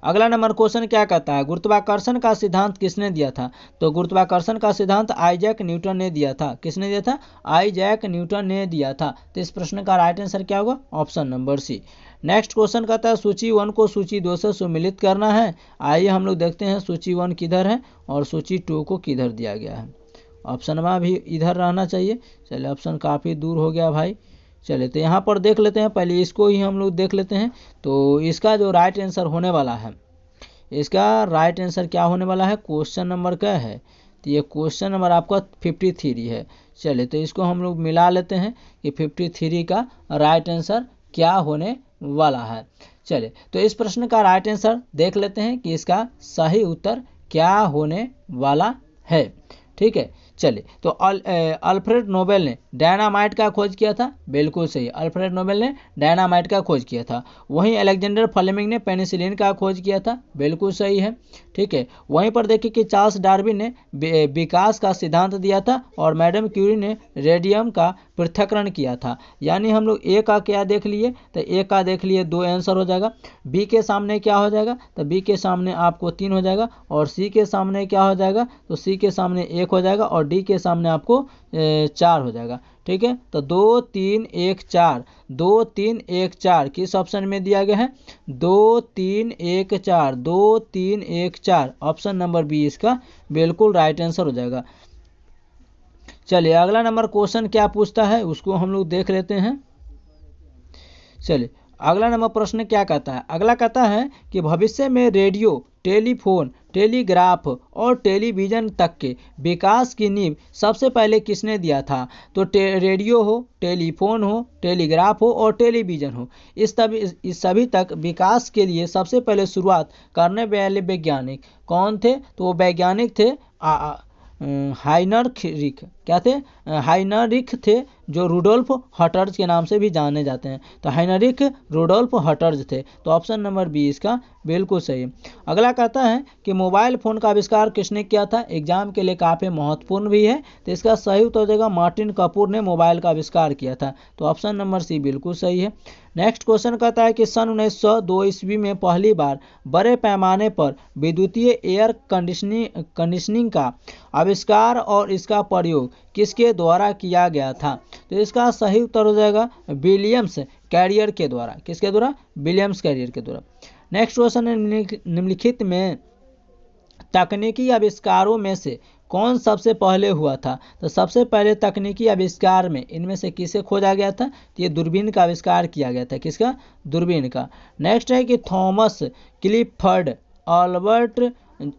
Speaker 1: अगला नंबर क्वेश्चन क्या कहता है, गुरुत्वाकर्षण का सिद्धांत किसने दिया था, तो गुरुत्वाकर्षण का सिद्धांत आइजैक न्यूटन ने दिया था। किसने दिया था, आइजैक न्यूटन ने दिया था। तो इस प्रश्न का राइट आंसर क्या होगा, option number C. Next question कहता है सूची 1 को सूची 2 से सुमिलित करना है। आइए हम लोग देखते हैं सूची 1 किधर है और सूची 2 को किधर दिया गया है। ऑप्शन में भी इधर रहना चाहिए। चलिए ऑप्शन काफ़ी दूर हो गया भाई। चलिए तो यहाँ पर देख लेते हैं, पहले इसको ही हम लोग देख लेते हैं। तो इसका जो राइट आंसर होने वाला है, इसका राइट आंसर क्या होने वाला है, क्वेश्चन नंबर क्या है, तो ये क्वेश्चन नंबर आपका 53 है। चलिए तो इसको हम लोग मिला लेते हैं कि 53 का राइट आंसर क्या होने वाला है। चलिए तो इस प्रश्न का राइट आंसर देख लेते हैं कि इसका सही उत्तर क्या होने वाला है। ठीक है, चलिए तो अल्फ्रेड नोबेल ने डायनामाइट का खोज किया था, बिल्कुल सही, अल्फ्रेड नोबेल ने डायनामाइट का खोज किया था। वहीं अलेक्जेंडर फ्लेमिंग ने पेनिसिलिन का खोज किया था, बिल्कुल सही है। ठीक है, वहीं पर देखिए कि चार्ल्स डार्विन ने विकास का सिद्धांत दिया था और मैडम क्यूरी ने रेडियम का पृथक्करण किया था। यानी हम लोग ए का क्या देख लिए, तो ए का देख लिए 2 आंसर हो जाएगा। बी के सामने क्या हो जाएगा, तो बी के सामने आपको 3 हो जाएगा, और सी के सामने क्या हो जाएगा, तो सी के सामने 1 हो जाएगा, और डी के सामने आपको 4 हो जाएगा। ठीक है, तो 2 3 1 4, 2 3 1 4 किस ऑप्शन में दिया गया है, 2 3 1 4, 2 3 1 4, ऑप्शन नंबर बी इसका बिल्कुल राइट आंसर हो जाएगा। चलिए अगला नंबर क्वेश्चन क्या पूछता है उसको हम लोग देख लेते हैं। चलिए अगला नंबर प्रश्न क्या कहता है, अगला कहता है कि भविष्य में रेडियो, टेलीफोन, टेलीग्राफ और टेलीविज़न तक के विकास की नींव सबसे पहले किसने दिया था, तो रेडियो हो, टेलीफोन हो, टेलीग्राफ हो और टेलीविज़न हो, इस सभी तक विकास के लिए सबसे पहले शुरुआत करने वाले वैज्ञानिक कौन थे, तो वो वैज्ञानिक थे हाइनरिख, क्या थे, हाइनरिख थे, जो रुडोल्फ हटर्ज के नाम से भी जाने जाते हैं। तो हाइनरिख रुडोल्फ हटर्ज थे, तो ऑप्शन नंबर बी इसका बिल्कुल सही। अगला कहता है कि मोबाइल फ़ोन का आविष्कार किसने किया था, एग्जाम के लिए काफ़ी महत्वपूर्ण भी है, तो इसका सही उत्तर देगा मार्टिन कपूर ने मोबाइल का आविष्कार किया था, तो ऑप्शन नंबर सी बिल्कुल सही है। नेक्स्ट क्वेश्चन कहता है कि सन 1902 ईस्वी में पहली बार बड़े पैमाने पर विद्युतीय एयर कंडीशनिंग का आविष्कार और इसका प्रयोग किसके द्वारा किया गया था, तो इसका सही उत्तर हो जाएगा विलियम्स कैरियर के द्वारा। किसके द्वारा, विलियम्स कैरियर के द्वारा। नेक्स्ट क्वेश्चन है निम्नलिखित में तकनीकी आविष्कारों में से कौन सबसे पहले हुआ था, तो सबसे पहले तकनीकी आविष्कार में इनमें से किसे खोजा गया था, तो ये दूरबीन का आविष्कार किया गया था। किसका, दूरबीन का। नेक्स्ट है कि थॉमस क्लिफर्ड अल्बर्ट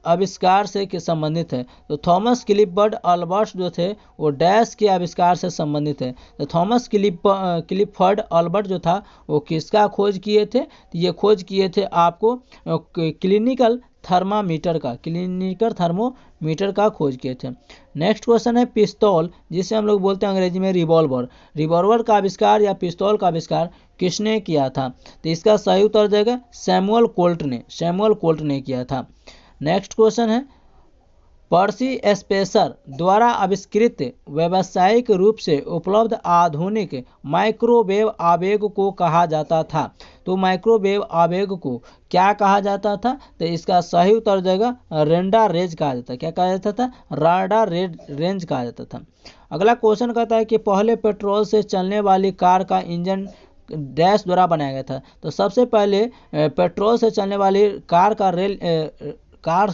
Speaker 1: आविष्कार से के संबंधित है, तो थॉमस क्लिफर्ड अल्बर्ट जो थे वो डैश के आविष्कार से संबंधित है। तो थॉमस क्लिफर्ड अल्बर्ट जो था वो किसका खोज किए थे, तो ये खोज किए थे आपको क्लिनिकल थर्मामीटर का, क्लिनिकल थर्मोमीटर का खोज किए थे। नेक्स्ट क्वेश्चन है पिस्तौल, जिसे हम लोग बोलते हैं अंग्रेजी में रिवॉल्वर, रिवॉल्वर का आविष्कार या पिस्तौल का आविष्कार किसने किया था, तो इसका सही उत्तर देगा सैमुअल कोल्ट ने, सैमुअल कोल्ट ने किया था। नेक्स्ट क्वेश्चन है पर्सी स्पेसर द्वारा आविष्कृत व्यावसायिक रूप से उपलब्ध आधुनिक माइक्रोवेव आवेग को कहा जाता था, तो माइक्रोवेव आवेग को क्या कहा जाता था, तो इसका सही उत्तर देगा रेडार रेंज कहा जाता है। क्या कहा जाता था, राडार रेंज कहा जाता था। अगला क्वेश्चन कहता है कि पहले पेट्रोल से चलने वाली कार का इंजन डैश द्वारा बनाया गया था, तो सबसे पहले पेट्रोल से चलने वाली कार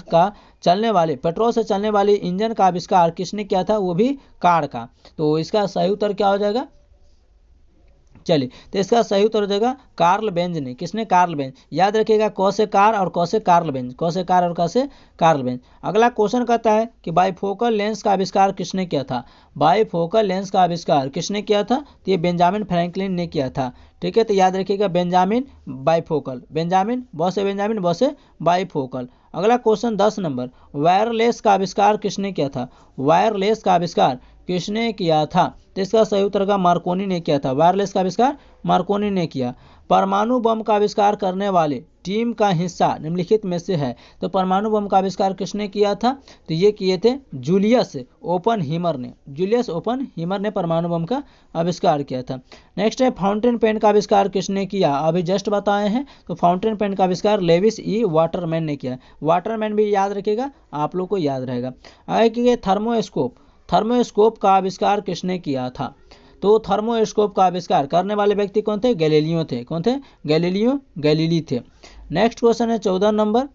Speaker 1: का चलने वाले पेट्रोल से चलने वाले इंजन का आविष्कार किसने किया था, वो भी कार का, तो इसका सही उत्तर क्या हो जाएगा, चलिए, तो इसका सही उत्तर हो जाएगा कार्ल बेंज ने। किसने? Karl Benz. याद रखिएगा, क से कार और क से कार्ल बेंज, क से कार और क से कार्ल बेंज। अगला क्वेश्चन कहता है कि बाइफोकल लेंस का आविष्कार किसने किया था? बाइफोकल लेंस का आविष्कार किसने किया था? तो ये बेंजामिन फ्रैंकलिन ने किया था। ठीक है, तो याद रखिएगा बेंजामिन बाइफोकल, बेंजामिन, ब से बेंजामिन, ब से बाइफोकल। अगला क्वेश्चन 10 नंबर, वायरलेस का आविष्कार किसने किया था? वायरलेस का आविष्कार किसने किया था? तो इसका सही उत्तर का मार्कोनी ने किया था। वायरलेस का आविष्कार मार्कोनी ने किया। परमाणु बम का आविष्कार करने वाले टीम का हिस्सा निम्नलिखित में से है? तो परमाणु बम का आविष्कार किसने किया था? तो ये किए थे जूलियस ओपनहीमर ने। जूलियस ओपनहीमर ने परमाणु बम का आविष्कार किया था। नेक्स्ट है, फाउंटेन पेन का आविष्कार किसने किया? अभी जस्ट बताए हैं। तो फाउंटेन पेन का आविष्कार लेविस ई वाटरमैन ने किया। वाटरमैन भी याद रखिएगा, आप लोग को याद रहेगा। आगे थर्मोस्कोप, थर्मोस्कोप का आविष्कार किसने किया था? तो थर्मोस्कोप का आविष्कार करने वाले व्यक्ति कौन थे? गैलीलियो थे। कौन थे? गैलीलियो गैलीली थे। नेक्स्ट क्वेश्चन है 14 नंबर,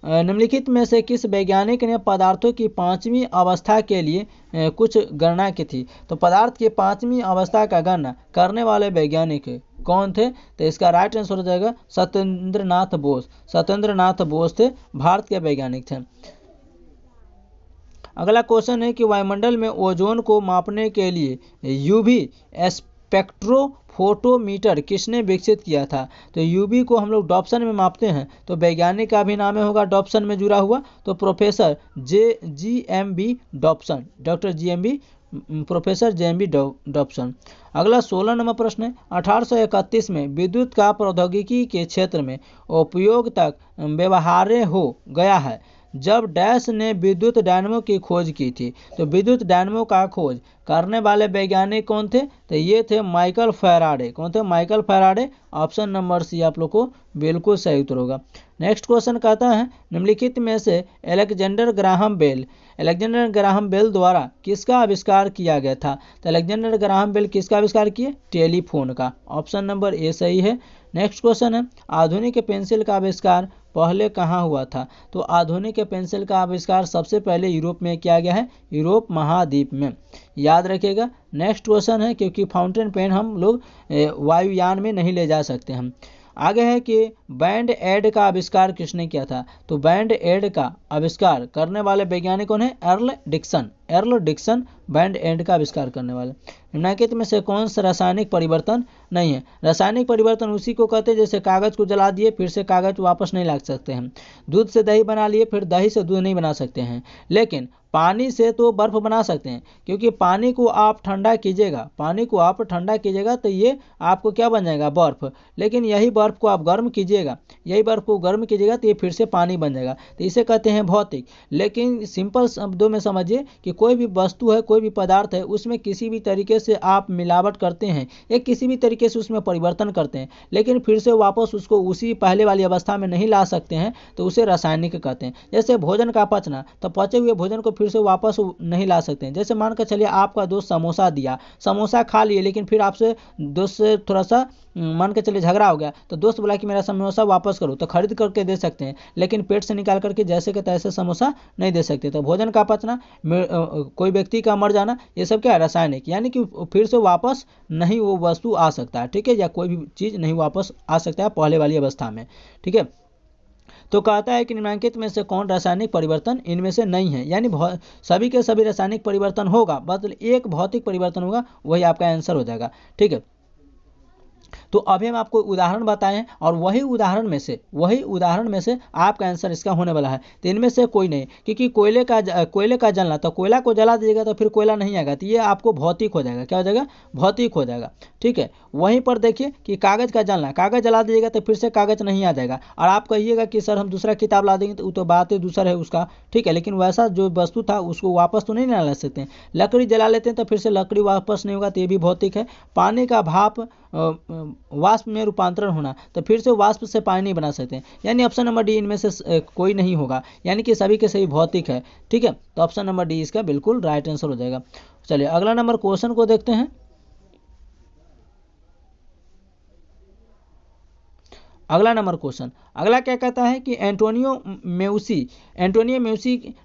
Speaker 1: निम्नलिखित में से किस वैज्ञानिक ने पदार्थों की पांचवी अवस्था के लिए कुछ गणना की थी? तो पदार्थ की पांचवी अवस्था का गणना करने वाले वैज्ञानिक कौन थे? तो इसका राइट आंसर हो जाएगा सत्येंद्र नाथ बोस। सत्येंद्र नाथ बोस थे, भारत के वैज्ञानिक थे। अगला क्वेश्चन है कि वायुमंडल में ओजोन को मापने के लिए यूवी स्पेक्ट्रोफोटोमीटर किसने विकसित किया था? तो यूवी को हम लोग डॉप्सन में मापते हैं, तो वैज्ञानिक का भी नाम होगा डॉप्सन में जुड़ा हुआ, तो professor GMB Dobson, doctor GMB, professor GMB Dobson. अगला 16 नंबर प्रश्न है, 1831 में विद्युत का प्रौद्योगिकी के क्षेत्र में उपयोग तक व्यवहार्य हो गया है जब डैश ने विद्युत डायनमो की खोज की थी। तो विद्युत डायनमो का खोज करने वाले वैज्ञानिक कौन थे? तो ये थे माइकल फैराडे। कौन थे? Michael Faraday. Option number C आप लोग को बिल्कुल सही उत्तर होगा। नेक्स्ट क्वेश्चन कहता है, निम्नलिखित में से Alexander Graham Bell, Alexander Graham Bell द्वारा किसका आविष्कार किया गया था? तो अलेक्जेंडर ग्राहम बेल किसका आविष्कार किए? टेलीफोन का। ऑप्शन नंबर ए सही है। नेक्स्ट क्वेश्चन है, आधुनिक पेंसिल का आविष्कार पहले कहाँ हुआ था? तो आधुनिक पेंसिल का आविष्कार सबसे पहले यूरोप में किया गया है, यूरोप महाद्वीप में। याद रखिएगा। नेक्स्ट क्वेश्चन है, क्योंकि फाउंटेन पेन हम लोग वायुयान में नहीं ले जा सकते हम। आगे है कि बैंड एड का आविष्कार किसने किया था? तो बैंड एड का आविष्कार करने वाले वैज्ञानिक कौन है? Earle Dickson. Earle Dickson band aid का आविष्कार करने वाले। निम्नलिखित में से कौन सा रासायनिक परिवर्तन नहीं है? रासायनिक परिवर्तन उसी को कहते हैं जैसे कागज को जला दिए फिर से कागज वापस नहीं ला सकते हैं, दूध से दही बना लिए फिर दही से दूध नहीं बना सकते हैं, लेकिन पानी से तो बर्फ बना सकते हैं। क्योंकि पानी को आप ठंडा कीजिएगा, पानी को आप ठंडा कीजिएगा तो ये आपको क्या बन जाएगा? बर्फ। लेकिन यही बर्फ को आप गर्म कीजिएगा, यही बर्फ को गर्म कीजिएगा तो ये फिर से पानी बन जाएगा। तो इसे कहते हैं भौतिक। लेकिन सिंपल शब्दों में समझिए कि कोई भी वस्तु है, कोई भी पदार्थ है, उसमें किसी भी तरीके से आप मिलावट करते हैं या किसी भी तरीके से उसमें परिवर्तन करते हैं, लेकिन फिर से वापस उसको उसी पहले वाली अवस्था में नहीं ला सकते हैं, तो उसे रासायनिक कहते हैं। जैसे भोजन का पचना, तो पचे हुए भोजन को फिर से वापस नहीं ला सकते हैं। जैसे मान कर चलिए आपका दोस्त समोसा दिया, समोसा खा लिए, लेकिन फिर आपसे दोस्त से थोड़ा सा मान के चलिए झगड़ा हो गया, तो दोस्त बोला कि मेरा समोसा वापस करो, तो खरीद करके दे सकते हैं, लेकिन पेट से निकाल करके जैसे के तैसे समोसा नहीं दे सकते। तो भोजन का पचना, कोई व्यक्ति का मर जाना, ये सब क्या है? रासायनिक। यानी कि फिर से वापस नहीं वो वस्तु आ सकता है, ठीक है, या कोई भी चीज़ नहीं वापस आ सकता है पहले वाली अवस्था में, ठीक है। तो कहता है कि निम्नलिखित में से कौन रासायनिक परिवर्तन इनमें से नहीं है? यानी सभी के सभी रासायनिक परिवर्तन होगा, बस एक भौतिक परिवर्तन होगा, वही आपका आंसर हो जाएगा, ठीक है। तो अभी हम आपको उदाहरण बताए हैं और वही उदाहरण में से आपका आंसर इसका होने वाला है। तो इनमें से कोई नहीं, क्योंकि कोयले का जलना, तो कोयला को जला दीजिएगा तो फिर कोयला नहीं आएगा, तो ये आपको भौतिक हो जाएगा। क्या हो जाएगा? भौतिक हो जाएगा, ठीक है। वहीं पर देखिए कि कागज का जलना, कागज जला दीजिएगा तो फिर से कागज नहीं आ जाएगा। और आप कहिएगा कि सर हम दूसरा किताब ला देंगे, तो बात ही दूसरा है उसका, ठीक है, लेकिन वैसा जो वस्तु था उसको वापस तो नहीं ला सकते हैं। लकड़ी जला लेते हैं तो फिर से लकड़ी वापस नहीं होगा, तो ये भी भौतिक है। पानी का भाप वाष्प में रूपांतरण होना, तो फिर से वाष्प से पानी नहीं बना सकते हैं। यानी ऑप्शन नंबर डी इनमें से कोई नहीं होगा, यानी कि सभी के सभी भौतिक है, ठीक है। तो ऑप्शन नंबर डी इसका बिल्कुल राइट आंसर हो जाएगा। चलिए अगला नंबर क्वेश्चन को देखते हैं। अगला नंबर क्वेश्चन, अगला क्या कहता है कि एंटोनियो मेउसी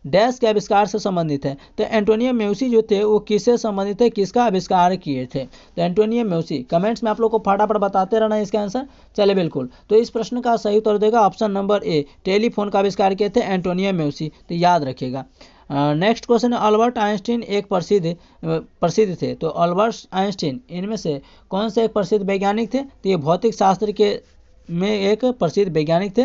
Speaker 1: डैश के आविष्कार से संबंधित है। तो एंटोनियो मेउसी जो थे वो किससे संबंधित है, किसका आविष्कार किए थे। तो एंटोनियो मेउसी, कमेंट्स में आप लोग को फटाफट बताते रहना इसका आंसर। चले बिल्कुल, तो इस प्रश्न का सही उत्तर देगा ऑप्शन नंबर ए, टेलीफोन का आविष्कार किए थे एंटोनियो मेउसी। तो याद रखिएगा। नेक्स्ट क्वेश्चन है, अल्बर्ट आइंस्टीन एक प्रसिद्ध थे। तो अल्बर्ट आइंस्टीन इनमें से कौन से एक प्रसिद्ध वैज्ञानिक थे। तो ये भौतिक शास्त्र के में एक प्रसिद्ध वैज्ञानिक थे।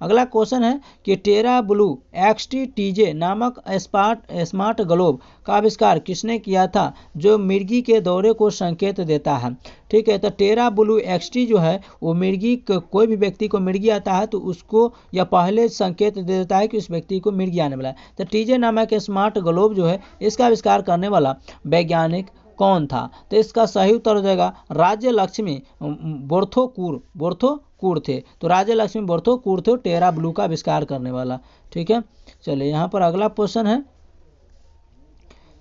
Speaker 1: अगला क्वेश्चन है कि टेरा ब्लू XTTJ नामक स्मार्ट ग्लोब का आविष्कार किसने किया था, जो मिर्गी के दौरे को संकेत देता है। ठीक है, तो टेरा ब्लू XT जो है वो मिर्गी, कोई भी व्यक्ति को मिर्गी आता है तो उसको यह पहले संकेत दे देता है कि उस व्यक्ति को मिर्गी आने वाला है। तो टीजे नामक स्मार्ट ग्लोब जो है इसका आविष्कार करने वाला वैज्ञानिक कौन था। तो इसका सही उत्तर हो जाएगा राज्य लक्ष्मी बोर्थोकूर थे। तो राज्य लक्ष्मी बोर्थोकूर थे टेरा ब्लू का आविष्कार करने वाला। ठीक है, चलिए यहाँ पर अगला क्वेश्चन है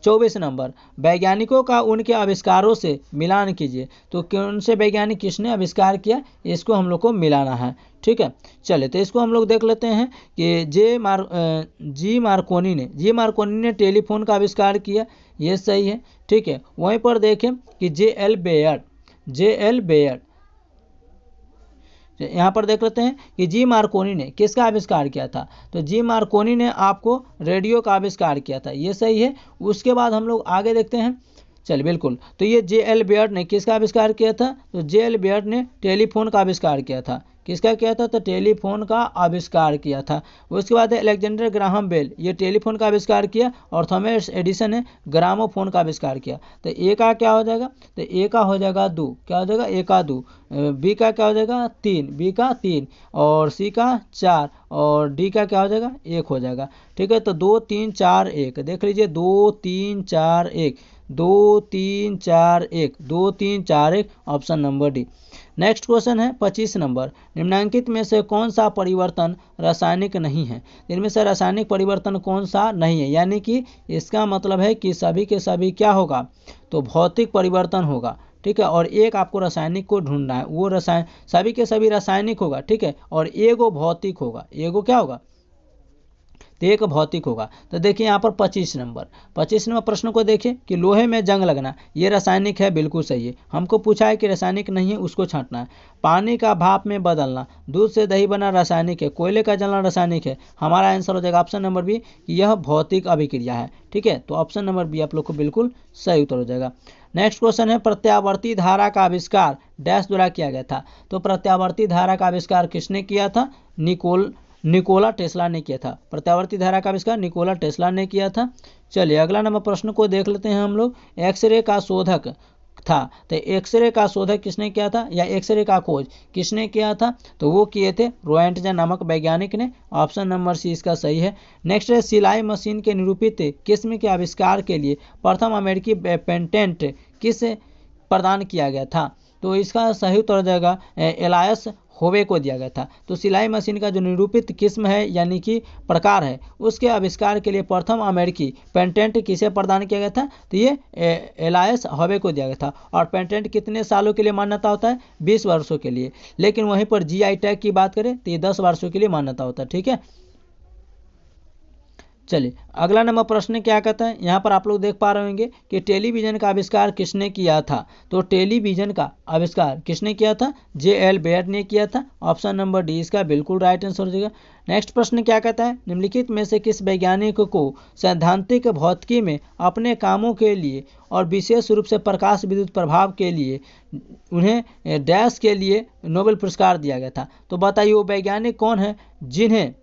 Speaker 1: 24 नंबर, वैज्ञानिकों का उनके आविष्कारों से मिलान कीजिए। तो कौन से वैज्ञानिक किसने आविष्कार किया, इसको हम लोग को मिलाना है। ठीक है, चलिए तो इसको हम लोग देख लेते हैं कि जी मार्कोनी ने टेलीफोन का आविष्कार किया, ये सही है। ठीक है, वहीं पर देखें कि जे एल बेयर, यहाँ पर देख लेते हैं कि जी मार्कोनी ने किसका आविष्कार किया था। तो जी मार्कोनी ने आपको रेडियो का आविष्कार किया था, ये सही है। उसके बाद हम लोग आगे देखते हैं। चलिए बिल्कुल, तो ये जे एल बेयर ने किसका आविष्कार किया था। तो जे एल बेयर ने टेलीफोन का आविष्कार किया था। किसका किया था, तो टेलीफोन का आविष्कार किया था। उसके बाद अलेक्जेंडर ग्राहम बेल, ये टेलीफोन का आविष्कार किया, और थॉमस एडिसन ने ग्रामोफोन का आविष्कार किया। तो ए का क्या हो जाएगा, तो ए का हो जाएगा 2, क्या हो जाएगा ए का 2, बी का क्या हो जाएगा 3, बी का 3, और सी का 4, और डी का क्या हो जाएगा 1 हो जाएगा। ठीक है, तो 2 3 4 1 देख लीजिए, 2 3 4 1, 2 3 4 1, 2 3 4 1, option number D. Next question है 25 नंबर, निम्नलिखित में से कौन सा परिवर्तन रासायनिक नहीं है। इनमें से रासायनिक परिवर्तन कौन सा नहीं है, यानी कि इसका मतलब है कि सभी के सभी क्या होगा, तो भौतिक परिवर्तन होगा। ठीक है, और एक आपको रासायनिक को ढूंढना है, वो सभी के सभी रासायनिक होगा। ठीक है, और एगो भौतिक होगा, एगो क्या होगा, तो एक भौतिक होगा। तो देखिए यहाँ पर 25 नंबर प्रश्न को देखिए कि लोहे में जंग लगना, ये रासायनिक है, बिल्कुल सही है। हमको पूछा है कि रासायनिक नहीं है, उसको छांटना है। पानी का भाप में बदलना, दूध से दही बना रासायनिक है, कोयले का जलना रासायनिक है। हमारा आंसर हो जाएगा ऑप्शन नंबर बी कि यह भौतिक अभिक्रिया है। ठीक है, तो ऑप्शन नंबर बी आप लोग को बिल्कुल सही उत्तर हो जाएगा। नेक्स्ट क्वेश्चन है, प्रत्यावर्ती धारा का आविष्कार डैश द्वारा किया गया था। तो प्रत्यावर्ती धारा का आविष्कार किसने किया था, निकोला टेस्ला ने किया था। प्रत्यावर्ती धारा का आविष्कार निकोला टेस्ला ने किया था। चलिए अगला नंबर प्रश्न को देख लेते हैं हम लोग। एक्सरे का शोधक था, तो एक्सरे का शोधक किसने किया था, या एक्सरे का खोज किसने किया था। तो वो किए थे रोएंटजन नामक वैज्ञानिक ने। ऑप्शन नंबर सी इसका सही है। नेक्स्ट है, सिलाई मशीन के निरूपित किस्म के आविष्कार के लिए प्रथम अमेरिकी पेटेंट किस प्रदान किया गया था। तो इसका सही उत्तर हो जाएगा एलायस होवे को दिया गया था। तो सिलाई मशीन का जो निरूपित किस्म है यानी कि प्रकार है, उसके आविष्कार के लिए प्रथम अमेरिकी पेटेंट किसे प्रदान किया गया था, तो ये एलायस होवे को दिया गया था। और पेटेंट कितने सालों के लिए मान्यता होता है, 20 वर्षों के लिए। लेकिन वहीं पर GI टैग की बात करें तो ये 10 वर्षों के लिए मान्यता होता है। ठीक है, चलिए अगला नंबर प्रश्न क्या कहता है, यहाँ पर आप लोग देख पा रहे होंगे कि टेलीविजन का आविष्कार किसने किया था। तो टेलीविजन का आविष्कार किसने किया था, JL बेयर ने किया था। ऑप्शन नंबर डी इसका बिल्कुल राइट आंसर हो जाएगा। नेक्स्ट प्रश्न क्या कहता है, निम्नलिखित में से किस वैज्ञानिक को सैद्धांतिक भौतिकी में अपने कामों के लिए और विशेष रूप से प्रकाश विद्युत प्रभाव के लिए उन्हें डैश के लिए नोबेल पुरस्कार दिया गया था। तो बताइए वो वैज्ञानिक कौन है जिन्हें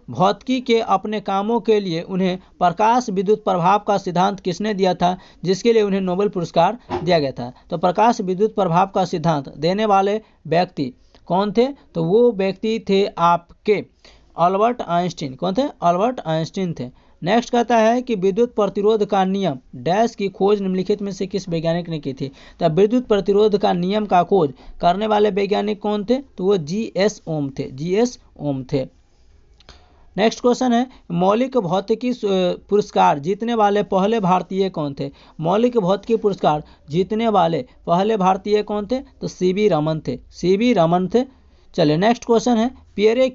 Speaker 1: भौतिकी के अपने कामों के लिए उन्हें प्रकाश विद्युत प्रभाव का सिद्धांत किसने दिया था, जिसके लिए उन्हें नोबेल पुरस्कार दिया गया था। तो प्रकाश विद्युत प्रभाव का सिद्धांत देने वाले व्यक्ति कौन थे, तो वो व्यक्ति थे आपके अल्बर्ट आइंस्टीन। कौन थे, अल्बर्ट आइंस्टीन थे। नेक्स्ट कहता है कि विद्युत प्रतिरोध का नियम डैश की खोज निम्नलिखित में से किस वैज्ञानिक ने की थी। तो विद्युत प्रतिरोध का नियम का खोज करने वाले वैज्ञानिक कौन थे, तो वो GS ओम थे। नेक्स्ट क्वेश्चन है, मौलिक भौतिकी पुरस्कार जीतने वाले पहले भारतीय कौन थे। मौलिक भौतिकी पुरस्कार जीतने वाले पहले भारतीय कौन थे, तो CB रमन थे। चलिए नेक्स्ट क्वेश्चन है, पियरे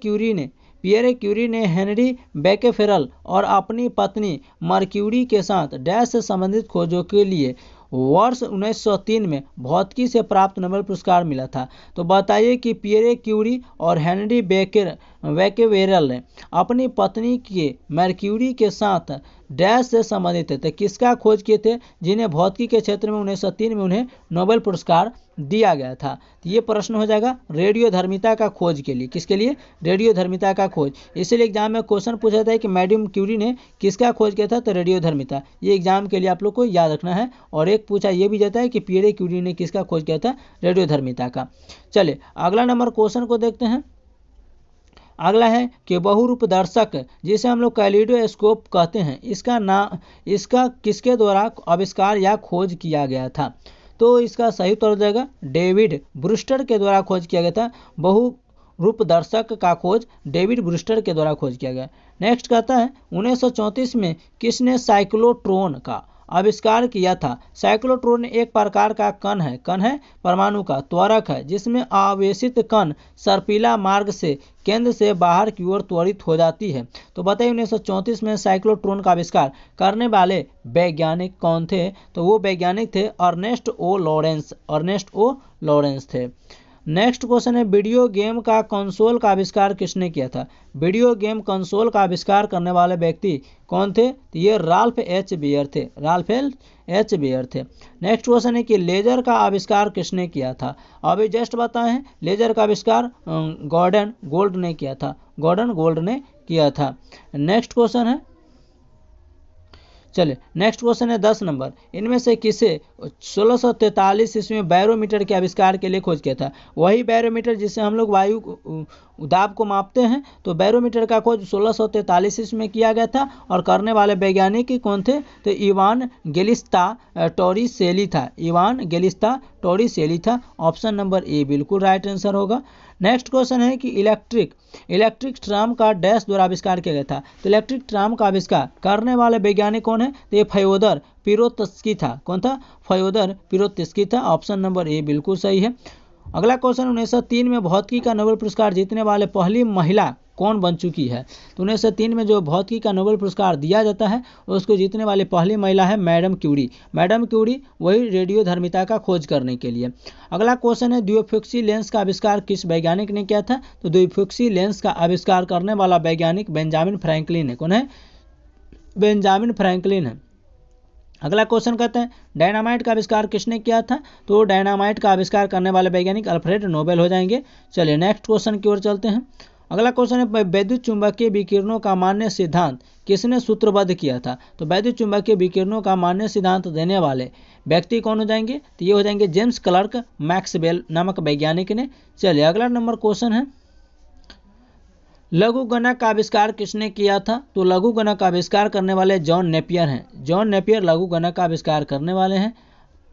Speaker 1: क्यूरी ने हेनरी बेकेफेरल और अपनी पत्नी मर्क्यूरी के साथ डैश से संबंधित खोजों के लिए वर्ष 1903 में भौतिकी से प्राप्त नोबेल पुरस्कार मिला था। तो बताइए कि पियरे क्यूरी और हेनरी बेकेफेरल ने अपनी पत्नी के मर्क्यूरी के साथ डैश से संबंधित थे, तो किसका खोज किए थे, जिन्हें भौतिकी के क्षेत्र में 1903 में उन्हें नोबेल पुरस्कार दिया गया था। तो ये प्रश्न हो जाएगा रेडियोधर्मिता का खोज के लिए, किसके लिए, रेडियोधर्मिता का खोज। इसलिए एग्जाम में क्वेश्चन पूछा था कि मैडम क्यूरी ने किसका खोज किया था, तो रेडियोधर्मिता। ये एग्जाम के लिए आप लोग को याद रखना है। और एक पूछा ये भी जाता है कि पियरे क्यूरी ने किसका खोज किया था, रेडियोधर्मिता का। चलिए अगला नंबर क्वेश्चन को देखते हैं। अगला है कि बहुरूप दर्शक जिसे हम लोग कैलिडोस्कोप कहते हैं, इसका किसके द्वारा आविष्कार या खोज किया गया था। तो इसका सही उत्तर हो जाएगा डेविड ब्रूस्टर के द्वारा खोज किया गया था। बहुरूप दर्शक का खोज डेविड ब्रूस्टर के द्वारा खोज किया गया। नेक्स्ट कहता है 1934 में किसने साइक्लोट्रॉन का आविष्कार किया था। साइक्लोट्रॉन एक प्रकार का कण है परमाणु का त्वरक है, जिसमें आवेशित कण सर्पिला मार्ग से केंद्र से बाहर की ओर त्वरित हो जाती है। तो बताइए 1934 में साइक्लोट्रॉन का आविष्कार करने वाले वैज्ञानिक कौन थे। तो वो वैज्ञानिक थे अर्नेस्ट ओ लॉरेंस थे। नेक्स्ट क्वेश्चन है, वीडियो गेम का कंसोल का आविष्कार किसने किया था। वीडियो गेम कंसोल का आविष्कार करने वाले व्यक्ति कौन थे, तो ये राल्फ एच बेयर थे। नेक्स्ट क्वेश्चन है कि लेजर का आविष्कार किसने किया था। अभी जस्ट बताए हैं, लेजर का आविष्कार गॉर्डन गोल्ड ने किया था। नेक्स्ट क्वेश्चन है, चलिए नेक्स्ट क्वेश्चन है 10 नंबर, इनमें से किसे 1643 ईस्वी में बैरोमीटर के आविष्कार के लिए खोज किया था। वही बैरोमीटर जिससे हम लोग वायु दाब को मापते हैं। तो बैरोमीटर का खोज 1643 ईस्वी में किया गया था और करने वाले वैज्ञानिक कौन थे, तो इवान गेलिस्ता टोरिसेली था। ऑप्शन नंबर ए बिल्कुल राइट आंसर होगा। नेक्स्ट क्वेश्चन है कि इलेक्ट्रिक ट्राम का डैश द्वारा आविष्कार किया गया था। तो इलेक्ट्रिक ट्राम का आविष्कार करने वाले वैज्ञानिक कौन है, तो ये फ्योदर पिरोत्स्की था। कौन था, फ्योदर पिरोत्स्की था। ऑप्शन नंबर ए बिल्कुल सही है। अगला क्वेश्चन 1903 में भौतिकी का नोबेल पुरस्कार जीतने वाले पहली महिला कौन बन चुकी है। तो 1903 में जो भौतिकी का नोबेल पुरस्कार दिया जाता है उसको जीतने वाली पहली महिला है मैडम क्यूरी, वही रेडियोधर्मिता का खोज करने के लिए। अगला क्वेश्चन है, द्विफोक्सी लेंस का आविष्कार किस वैज्ञानिक ने किया था। तो द्विफोक्सी लेंस का आविष्कार करने वाला वैज्ञानिक बेंजामिन फ्रैंकलिन है। कौन है, बेंजामिन फ्रैंकलिन है। अगला क्वेश्चन कहते हैं डायनामाइट का आविष्कार किसने किया था। तो डायनामाइट का आविष्कार करने वाले वैज्ञानिक अल्फ्रेड नोबेल हो जाएंगे। चलिए नेक्स्ट क्वेश्चन की ओर चलते हैं। अगला क्वेश्चन है, वैद्युत चुंबकीय विकिरणों का मान्य सिद्धांत किसने सूत्रबद्ध किया था। तो वैद्युत चुंबकीय विकिरणों का मान्य सिद्धांत देने वाले व्यक्ति कौन हो जाएंगे, तो ये हो जाएंगे जेम्स क्लर्क मैक्सवेल नामक वैज्ञानिक ने। चलिए अगला नंबर क्वेश्चन है, लघु गणक का आविष्कार किसने किया था। तो लघु गणक का आविष्कार करने वाले जॉन नेपियर हैं। जॉन नेपियर लघु गणक का आविष्कार करने वाले हैं।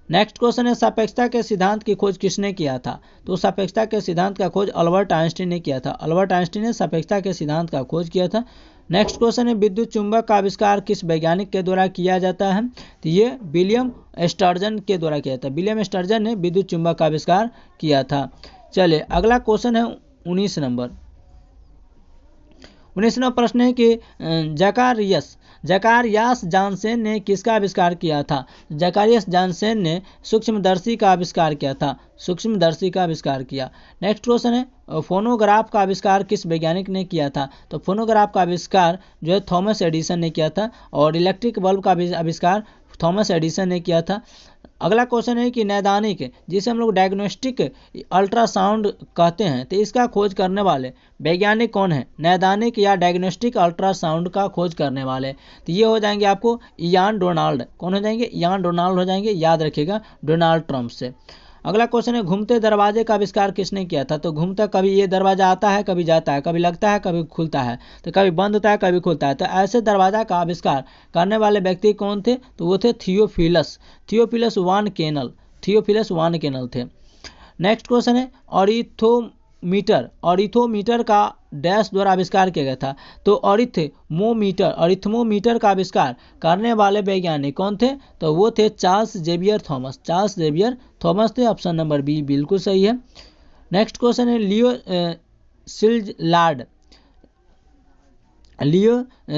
Speaker 1: नेक्स्ट क्वेश्चन है, सापेक्षता के सिद्धांत की खोज किसने किया था। तो सापेक्षता के सिद्धांत का खोज अल्बर्ट आइंस्टीन ने किया था। अल्बर्ट आइंस्टीन ने सापेक्षता के सिद्धांत का खोज किया था। नेक्स्ट क्वेश्चन है, विद्युत चुंबक का आविष्कार किस वैज्ञानिक के द्वारा किया जाता है। तो ये विलियम स्टर्जन के द्वारा किया था। विलियम स्टर्जन ने विद्युत चुंबक का आविष्कार किया था। चलिए अगला क्वेश्चन है 19 नंबर। 19वां प्रश्न है कि जकारियास जानसेन ने किसका आविष्कार किया था। जकारियास जानसेन ने सूक्ष्मदर्शी का आविष्कार किया। नेक्स्ट क्वेश्चन है, फोनोग्राफ का आविष्कार किस वैज्ञानिक ने किया था। तो फोनोग्राफ का आविष्कार जो है थॉमस एडिसन ने किया था और इलेक्ट्रिक बल्ब का आविष्कार थॉमस एडिसन ने किया था। अगला क्वेश्चन है कि नैदानिक जिसे हम लोग डायग्नोस्टिक अल्ट्रासाउंड कहते हैं, तो इसका खोज करने वाले वैज्ञानिक कौन है। नैदानिक या डायग्नोस्टिक अल्ट्रासाउंड का खोज करने वाले, तो ये हो जाएंगे आपको इयान डोनाल्ड। कौन हो जाएंगे, इयान डोनाल्ड हो जाएंगे, याद रखिएगा डोनाल्ड ट्रंप से। अगला क्वेश्चन है, घूमते दरवाजे का आविष्कार किसने किया था। तो घूमता कभी ये दरवाजा आता है, कभी जाता है, कभी लगता है, कभी खुलता है, तो कभी बंद होता है, कभी खुलता है। तो ऐसे दरवाजा का आविष्कार करने वाले व्यक्ति कौन थे। तो वो थे थियोफिलस वान केनल थे। नेक्स्ट क्वेश्चन है, ऑरिथोमीटर का डैश द्वारा आविष्कार किया गया था। तो ऑरिथमोमीटर का आविष्कार करने वाले वैज्ञानिक कौन थे। तो वो थे चार्ल्स जेवियर थॉमस थे। ऑप्शन नंबर बी बिल्कुल सही है। नेक्स्ट क्वेश्चन है लियो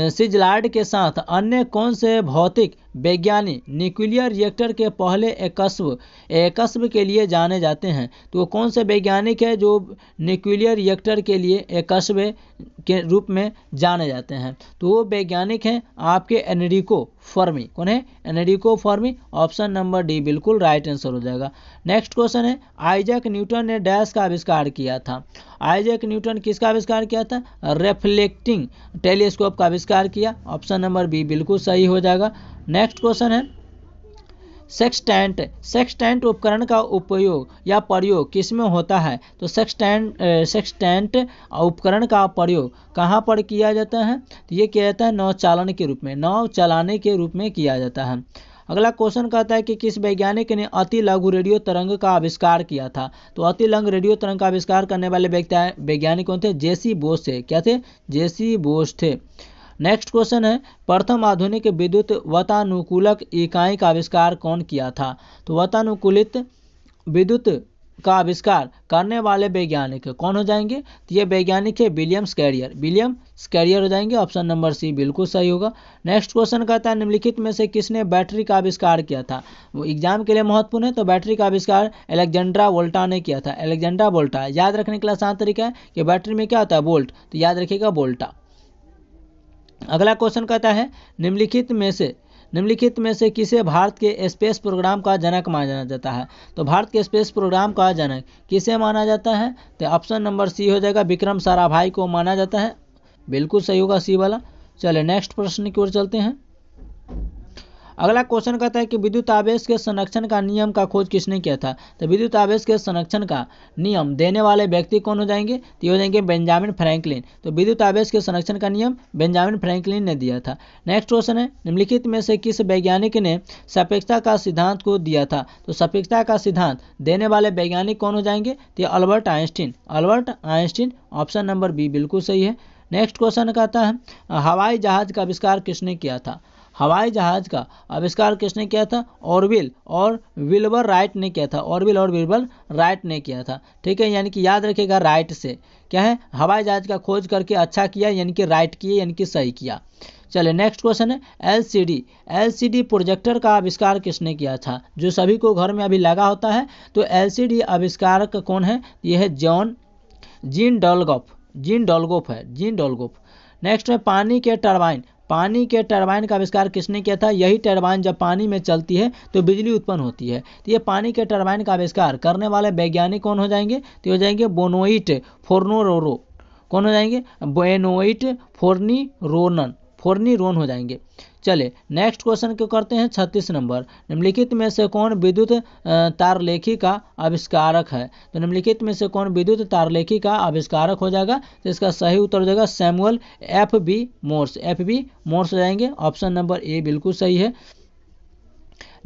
Speaker 1: सिजलार्ड के साथ अन्य कौन से भौतिक वैज्ञानिक न्यूक्लियर रिएक्टर के पहले एकस्व के लिए जाने जाते हैं? तो वो कौन से वैज्ञानिक है जो न्यूक्लियर रिएक्टर के लिए एकस्व के रूप में जाने जाते हैं? तो वो वैज्ञानिक हैं आपके एनरिको फर्मी। कौन है? Enrico Fermi. Option number D बिल्कुल राइट आंसर हो जाएगा। नेक्स्ट क्वेश्चन है आइजैक न्यूटन ने डैश का आविष्कार किया था? आइजैक न्यूटन किसका आविष्कार किया था? रिफ्लेक्टिंग टेलीस्कोप का आविष्कार किया। ऑप्शन नंबर बी बिल्कुल सही हो जाएगा। नेक्स्ट क्वेश्चन है सेक्सटेंट उपकरण का उपयोग या प्रयोग किसमें होता है? तो सेक्सटेंट उपकरण का प्रयोग कहाँ पर किया जाता है? तो ये किया जाता है नाव चलाने के रूप में किया जाता है। अगला क्वेश्चन कहता है कि किस वैज्ञानिक ने अति लघु रेडियो तरंग का आविष्कार किया था? तो अति लघु रेडियो तरंग का आविष्कार करने वाले वैज्ञानिक कौन थे? जेसी बोस थे। क्या थे? जेसी बोस थे। नेक्स्ट क्वेश्चन है प्रथम आधुनिक विद्युत वातानुकूलक इकाई का आविष्कार कौन किया था? तो वातानुकूलित विद्युत का आविष्कार करने वाले वैज्ञानिक कौन हो जाएंगे? तो ये वैज्ञानिक है विलियम स्कैरियर हो जाएंगे। ऑप्शन नंबर सी बिल्कुल सही होगा। नेक्स्ट क्वेश्चन कहता है निम्नलिखित में से किसने बैटरी का आविष्कार किया था? वो एग्जाम के लिए महत्वपूर्ण है। तो बैटरी का आविष्कार अलेक्जेंड्रा वोल्टा ने किया था। अलेक्जेंड्रा वोल्टा। याद रखने के लिए आसान तरीका है कि बैटरी में क्या होता है? वोल्ट। तो याद रखिएगा वोल्टा। अगला क्वेश्चन कहता है निम्नलिखित में से किसे भारत के स्पेस प्रोग्राम का जनक माना जाता है? तो भारत के स्पेस प्रोग्राम का जनक किसे माना जाता है? तो ऑप्शन नंबर सी हो जाएगा विक्रम साराभाई को माना जाता है। बिल्कुल सही होगा सी वाला। चलिए नेक्स्ट प्रश्न की ओर चलते हैं। अगला क्वेश्चन कहता है कि विद्युत आवेश के संरक्षण का नियम का खोज किसने किया था? तो विद्युत आवेश के संरक्षण का नियम देने वाले व्यक्ति कौन हो जाएंगे? तो ये हो जाएंगे बेंजामिन फ्रैंकलिन। तो विद्युत आवेश के संरक्षण का नियम बेंजामिन फ्रैंकलिन ने दिया था। नेक्स्ट क्वेश्चन है निम्नलिखित में से किस वैज्ञानिक ने सापेक्षता का सिद्धांत को दिया था? तो सापेक्षता का सिद्धांत देने वाले वैज्ञानिक कौन हो जाएंगे? तो Albert Einstein. Option number B बिल्कुल सही है। नेक्स्ट क्वेश्चन कहता है हवाई जहाज का आविष्कार किसने किया था? हवाई जहाज का आविष्कार किसने किया था? ऑरविल और विल्बर राइट ने किया था। ठीक है, यानी कि याद रखिएगा राइट से क्या है? हवाई जहाज का खोज करके अच्छा किया, यानी कि राइट किए, यानी कि सही किया। चलिए नेक्स्ट क्वेश्चन है एलसीडी प्रोजेक्टर का आविष्कार किसने किया था? जो सभी को घर में अभी लगा होता है। तो एलसीडी आविष्कारक कौन है? यह है जीन डॉल्गोफ। नेक्स्ट है पानी के टरबाइन का आविष्कार किसने किया था? यही टरबाइन जब पानी में चलती है तो बिजली उत्पन्न होती है। तो ये पानी के टरबाइन का आविष्कार करने वाले वैज्ञानिक कौन हो जाएंगे? तो हो जाएंगे बोनोइट फोर्नीरोन। कौन हो जाएंगे? बोनोइट फोर्नीरोन हो जाएंगे। चले नेक्स्ट क्वेश्चन को करते हैं 36 नंबर। निम्नलिखित में से कौन विद्युत तारलेखी का आविष्कारक है? तो निम्नलिखित में से कौन विद्युत तारलेखी का आविष्कारक हो जाएगा? तो इसका सही उत्तर हो जाएगा सैमुअल एफ बी मोर्स हो जाएंगे। ऑप्शन नंबर ए बिल्कुल सही है।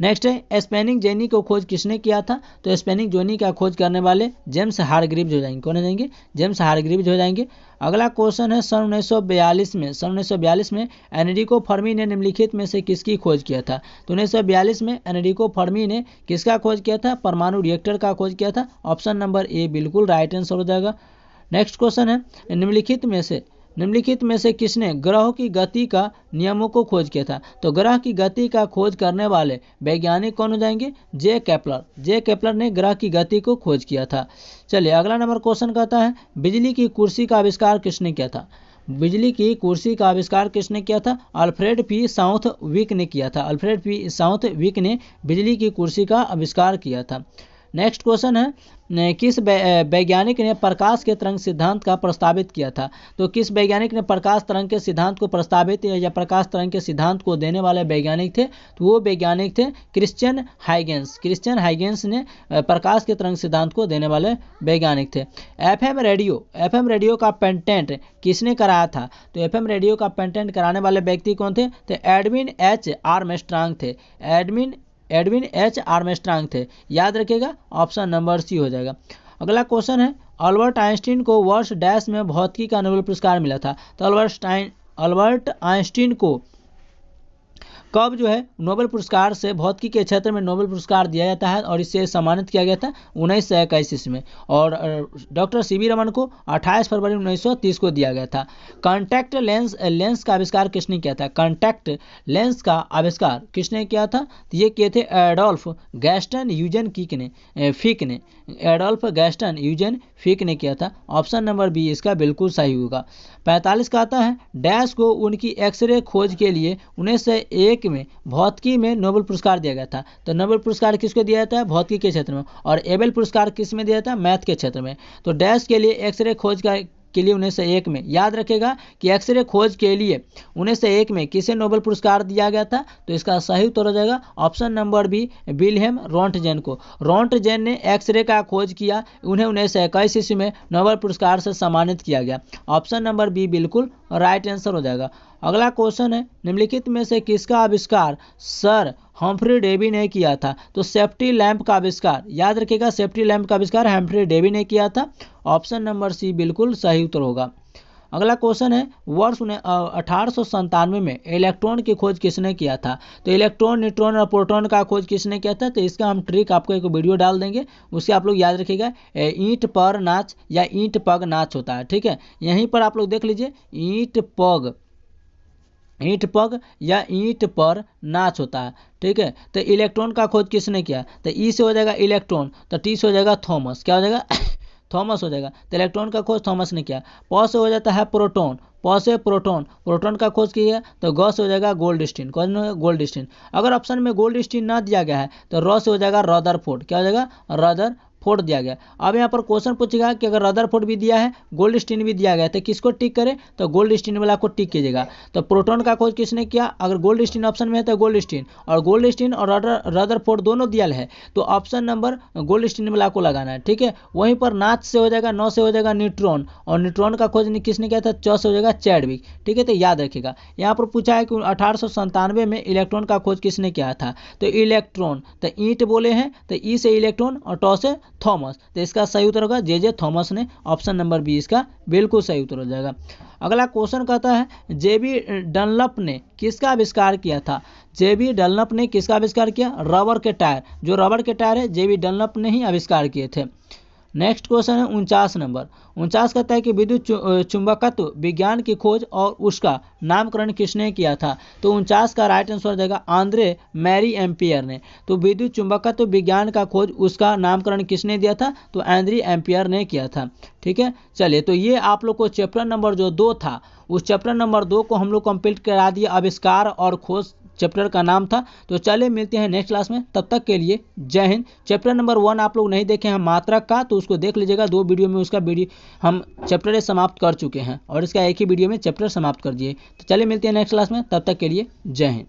Speaker 1: नेक्स्ट है स्पेनिंग जेनी को खोज किसने किया था? तो स्पेनिंग जेनी का खोज करने वाले जेम्स हारग्रीव्स हो जाएंगे। कौन हो जाएंगे? जेम्स हारग्रीव्स हो जाएंगे। अगला क्वेश्चन है सन 1942 में एनरिको फर्मी ने निम्नलिखित में से किसकी खोज किया था? तो 1942 में एनरिको फर्मी ने किसका खोज किया था? परमाणु रिएक्टर का खोज किया था। ऑप्शन नंबर ए बिल्कुल राइट आंसर हो जाएगा। नेक्स्ट क्वेश्चन है निम्नलिखित में से किसने ग्रहों की गति का नियमों को खोज किया था? तो ग्रह की गति का खोज करने वाले वैज्ञानिक कौन हो जाएंगे? जे केपलर ने ग्रह की गति को खोज किया था। चलिए अगला नंबर क्वेश्चन कहता है बिजली की कुर्सी का आविष्कार किसने किया था? बिजली की कुर्सी का आविष्कार किसने किया था? अल्फ्रेड पी साउथविक ने किया था। अल्फ्रेड पी साउथविक ने बिजली की कुर्सी का आविष्कार किया था। नेक्स्ट क्वेश्चन है किस वैज्ञानिक ने प्रकाश के तरंग सिद्धांत का प्रस्तावित किया था? तो किस वैज्ञानिक ने प्रकाश तरंग के सिद्धांत को प्रस्तावित या प्रकाश तरंग के सिद्धांत को देने वाले वैज्ञानिक थे? तो वो वैज्ञानिक थे क्रिश्चियन हाइगेंस ने प्रकाश के तरंग सिद्धांत को देने वाले वैज्ञानिक थे। एफएम रेडियो का पेटेंट किसने कराया था? तो एफएम रेडियो का पेटेंट कराने वाले व्यक्ति कौन थे? तो एडविन एच आर्मस्ट्रांग थे। याद रखिएगा ऑप्शन नंबर सी हो जाएगा। अगला क्वेश्चन है अल्बर्ट आइंस्टीन को वर्ष डैश में भौतिकी का नोबेल पुरस्कार मिला था? तो अल्बर्ट आइंस्टीन को कब जो है नोबेल पुरस्कार से भौतिकी के क्षेत्र में नोबेल पुरस्कार दिया जाता है और इससे सम्मानित किया गया था 1921 ईस्वी में, और डॉक्टर सीवी रमन को 28 फरवरी 1930 को दिया गया था। कॉन्टैक्ट लेंस का आविष्कार किसने किया था? कॉन्टैक्ट लेंस का आविष्कार किसने किया था? तो ये किए थे एडोल्फ गैस्टन यूजन फिक ने। एडोल्फ गैस्टन यूजन फिक ने किया था। ऑप्शन नंबर बी इसका बिल्कुल सही होगा। 45 का आता है, डैश को उनकी एक्सरे खोज के लिए 1901 में भौतिकी में नोबेल पुरस्कार दिया गया था। तो नोबेल पुरस्कार किसको दिया जाता है? भौतिकी के क्षेत्र में। और एबेल पुरस्कार किस में दिया जाता है? मैथ के क्षेत्र में। तो डैश के लिए एक्सरे खोज के लिए 1901 में, याद रखेगा कि एक्सरे खोज के लिए 1901 में किसे नोबेल पुरस्कार दिया गया था? तो इसका सही उत्तर हो जाएगा ऑप्शन नंबर बी, विल्हेम रोंटगेन को। रोंटगेन ने एक्सरे का खोज किया, उन्हें 1921 ईस्वी में नोबेल पुरस्कार से सम्मानित किया गया। ऑप्शन नंबर बी बिल्कुल राइट आंसर हो जाएगा। अगला क्वेश्चन है, निम्नलिखित में से किसका आविष्कार सर हम्फ्री डेवी ने किया था? तो सेफ्टी लैंप का आविष्कार, याद रखिएगा, सेफ्टी लैंप का आविष्कार हम्फ्री डेवी ने किया था। ऑप्शन नंबर सी बिल्कुल सही उत्तर होगा। अगला क्वेश्चन है, वर्ष 1897 में इलेक्ट्रॉन की खोज किसने किया था? तो इलेक्ट्रॉन, न्यूट्रॉन और प्रोटॉन का खोज किसने किया था? तो इसका हम ट्रिक आपको एक वीडियो डाल देंगे, उससे आप लोग याद रखिएगा। ईंट पर नाच या ईंट पग नाच होता है, ठीक है, यहीं पर आप लोग देख लीजिए, ईंट पग या ईंट पर नाच होता है, ठीक है। तो इलेक्ट्रॉन का खोज किसने किया? तो ई से हो जाएगा इलेक्ट्रॉन, तो टी से हो जाएगा थॉमस, क्या हो जाएगा? थॉमस हो जाएगा। तो इलेक्ट्रॉन का खोज थॉमस ने किया। प से हो जाता है प्रोटॉन, प से प्रोटॉन का खोज किया, तो ग से हो जाएगा गोल्डस्टीन, कौन होगा? गोल्डस्टीन। अगर ऑप्शन में गोल्डस्टीन ना दिया गया है तो र से हो जाएगा रदरफोर्ड, क्या हो जाएगा? रदरफोर्ड दिया गया। अब यहाँ पर क्वेश्चन पूछेगा कि अगर रदरफोर्ड भी दिया है, गोल्डस्टीन भी दिया गया, तो किसको टिक करें? तो गोल्डस्टीन वाला को टिक कीजिएगा। तो प्रोटॉन का खोज किसने किया? अगर गोल्डस्टीन ऑप्शन में है तो गोल्डस्टीन और रदरफोर्ड दोनों दिया है, तो ऑप्शन नंबर गोल्डस्टीन वाला को लगाना है, ठीक है। वहीं पर नाच से हो जाएगा, नौ से हो जाएगा न्यूट्रॉन, और न्यूट्रॉन का खोज किसने किया था? च से हो जाएगा चैडविक, ठीक है। तो याद रखिएगा, यहाँ पर पूछा है कि 1897 में इलेक्ट्रॉन का खोज किसने किया था? तो इलेक्ट्रॉन, तो ईंट बोले हैं, तो ई से इलेक्ट्रॉन और ट से थॉमस, तो इसका सही उत्तर होगा जे थॉमस ने। ऑप्शन नंबर बी इसका बिल्कुल सही उत्तर हो जाएगा। अगला क्वेश्चन कहता है, जेबी डनलप ने किसका आविष्कार किया था? जेबी डनलप ने किसका आविष्कार किया? रबर के टायर, जो रबर के टायर है जेबी डनलप ने ही आविष्कार किए थे। नेक्स्ट क्वेश्चन है 49 नंबर। 49 कहता है कि विद्युत चुंबकत्व विज्ञान की खोज और उसका नामकरण किसने किया था? तो 49 का राइट आंसर हो जाएगा आंद्रे मैरी एम्पियर ने। तो विद्युत चुंबकत्व विज्ञान का खोज, उसका नामकरण किसने दिया था? तो आंद्रे एम्पियर ने किया था, ठीक है। चलिए, तो ये आप लोग को चैप्टर नंबर जो 2 था, उस चैप्टर नंबर 2 को हम लोग कंप्लीट करा दिया। आविष्कार और खोज चैप्टर का नाम था। तो चलिए मिलते हैं नेक्स्ट क्लास में, तब तक के लिए जय हिंद। चैप्टर नंबर 1 आप लोग नहीं देखे हैं मात्रक का, तो उसको देख लीजिएगा, 2 वीडियो में उसका हम चैप्टर समाप्त कर चुके हैं, और इसका एक ही वीडियो में चैप्टर समाप्त कर दिए। तो चलिए मिलते हैं नेक्स्ट क्लास में, तब तक के लिए जय हिंद।